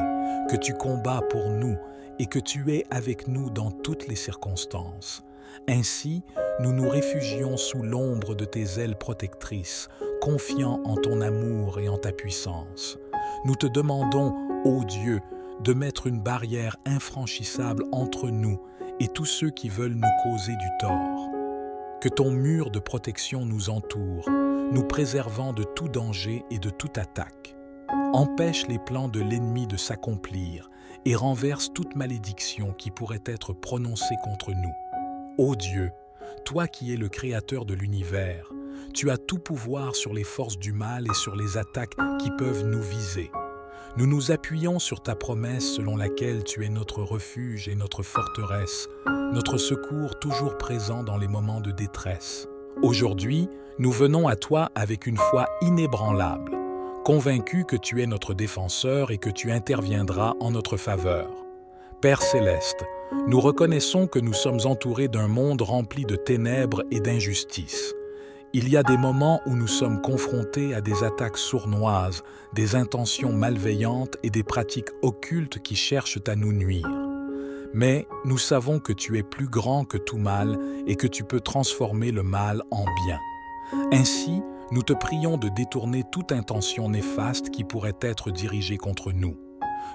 que tu combats pour nous et que tu es avec nous dans toutes les circonstances. Ainsi, nous nous réfugions sous l'ombre de tes ailes protectrices, confiants en ton amour et en ta puissance. Nous te demandons, ô Dieu, de mettre une barrière infranchissable entre nous et tous ceux qui veulent nous causer du tort. Que ton mur de protection nous entoure, nous préservant de tout danger et de toute attaque. Empêche les plans de l'ennemi de s'accomplir et renverse toute malédiction qui pourrait être prononcée contre nous. Ô Dieu, toi qui es le créateur de l'univers, tu as tout pouvoir sur les forces du mal et sur les attaques qui peuvent nous viser. Nous nous appuyons sur ta promesse selon laquelle tu es notre refuge et notre forteresse, notre secours toujours présent dans les moments de détresse. Aujourd'hui, nous venons à toi avec une foi inébranlable, convaincus que tu es notre défenseur et que tu interviendras en notre faveur. Père céleste, nous reconnaissons que nous sommes entourés d'un monde rempli de ténèbres et d'injustice. Il y a des moments où nous sommes confrontés à des attaques sournoises, des intentions malveillantes et des pratiques occultes qui cherchent à nous nuire. Mais nous savons que tu es plus grand que tout mal et que tu peux transformer le mal en bien. Ainsi, nous te prions de détourner toute intention néfaste qui pourrait être dirigée contre nous.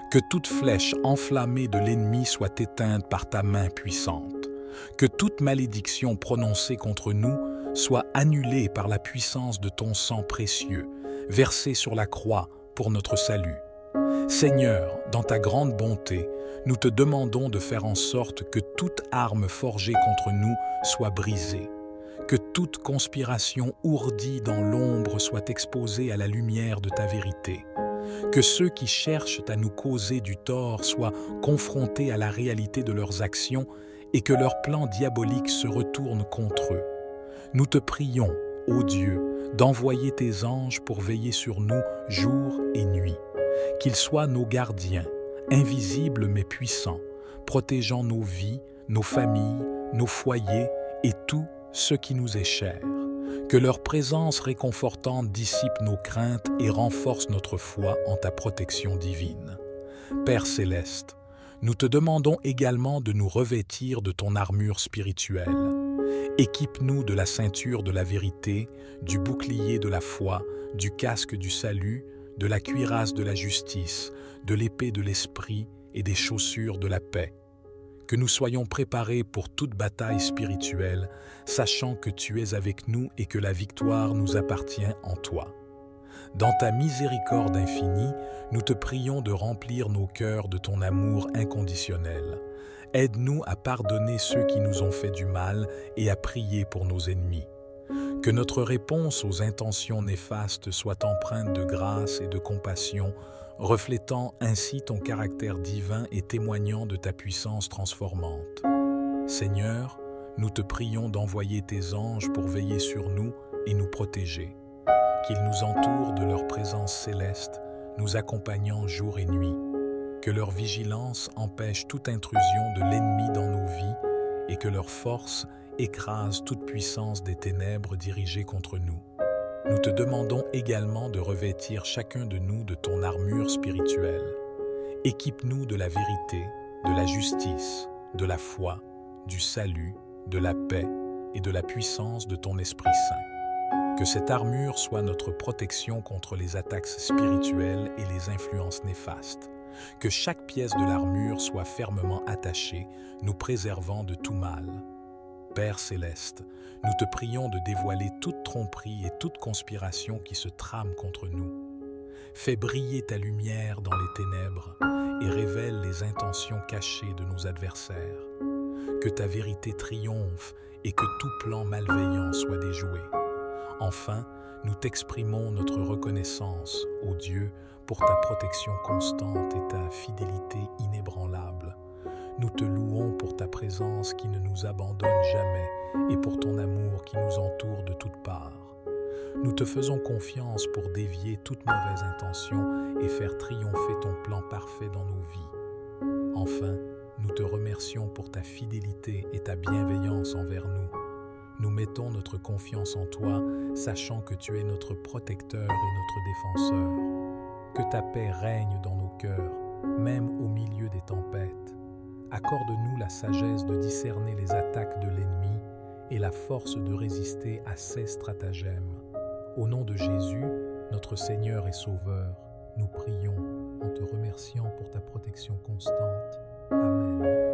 Que toute flèche enflammée de l'ennemi soit éteinte par ta main puissante. Que toute malédiction prononcée contre nous soit annulée par la puissance de ton sang précieux, versé sur la croix pour notre salut. Seigneur, dans ta grande bonté, nous te demandons de faire en sorte que toute arme forgée contre nous soit brisée, que toute conspiration ourdie dans l'ombre soit exposée à la lumière de ta vérité, que ceux qui cherchent à nous causer du tort soient confrontés à la réalité de leurs actions et que leurs plans diaboliques se retournent contre eux. Nous te prions, ô Dieu, d'envoyer tes anges pour veiller sur nous jour et nuit. Qu'ils soient nos gardiens, invisibles mais puissants, protégeant nos vies, nos familles, nos foyers et tout ce qui nous est cher. Que leur présence réconfortante dissipe nos craintes et renforce notre foi en ta protection divine. Père céleste, nous te demandons également de nous revêtir de ton armure spirituelle. Équipe-nous de la ceinture de la vérité, du bouclier de la foi, du casque du salut, de la cuirasse de la justice, de l'épée de l'esprit et des chaussures de la paix. Que nous soyons préparés pour toute bataille spirituelle, sachant que tu es avec nous et que la victoire nous appartient en toi. Dans ta miséricorde infinie, nous te prions de remplir nos cœurs de ton amour inconditionnel. Aide-nous à pardonner ceux qui nous ont fait du mal et à prier pour nos ennemis. Que notre réponse aux intentions néfastes soit empreinte de grâce et de compassion, reflétant ainsi ton caractère divin et témoignant de ta puissance transformante. Seigneur, nous te prions d'envoyer tes anges pour veiller sur nous et nous protéger. Qu'ils nous entourent de leur présence céleste, nous accompagnant jour et nuit. Que leur vigilance empêche toute intrusion de l'ennemi dans nos vies et que leur force écrase toute puissance des ténèbres dirigées contre nous. Nous te demandons également de revêtir chacun de nous de ton armure spirituelle. Équipe-nous de la vérité, de la justice, de la foi, du salut, de la paix et de la puissance de ton Esprit Saint. Que cette armure soit notre protection contre les attaques spirituelles et les influences néfastes. Que chaque pièce de l'armure soit fermement attachée, nous préservant de tout mal. Père céleste, nous te prions de dévoiler toute tromperie et toute conspiration qui se trame contre nous. Fais briller ta lumière dans les ténèbres et révèle les intentions cachées de nos adversaires. Que ta vérité triomphe et que tout plan malveillant soit déjoué. Enfin, nous t'exprimons notre reconnaissance, ô Dieu, pour ta protection constante et ta fidélité inébranlable. Nous te louons pour ta présence qui ne nous abandonne jamais et pour ton amour qui nous entoure de toutes parts. Nous te faisons confiance pour dévier toute mauvaise intention et faire triompher ton plan parfait dans nos vies. Enfin, nous te remercions pour ta fidélité et ta bienveillance envers nous. Nous mettons notre confiance en toi, sachant que tu es notre protecteur et notre défenseur. Que ta paix règne dans nos cœurs, même au milieu des tempêtes. Accorde-nous la sagesse de discerner les attaques de l'ennemi et la force de résister à ses stratagèmes. Au nom de Jésus, notre Seigneur et Sauveur, nous prions en te remerciant pour ta protection constante. Amen.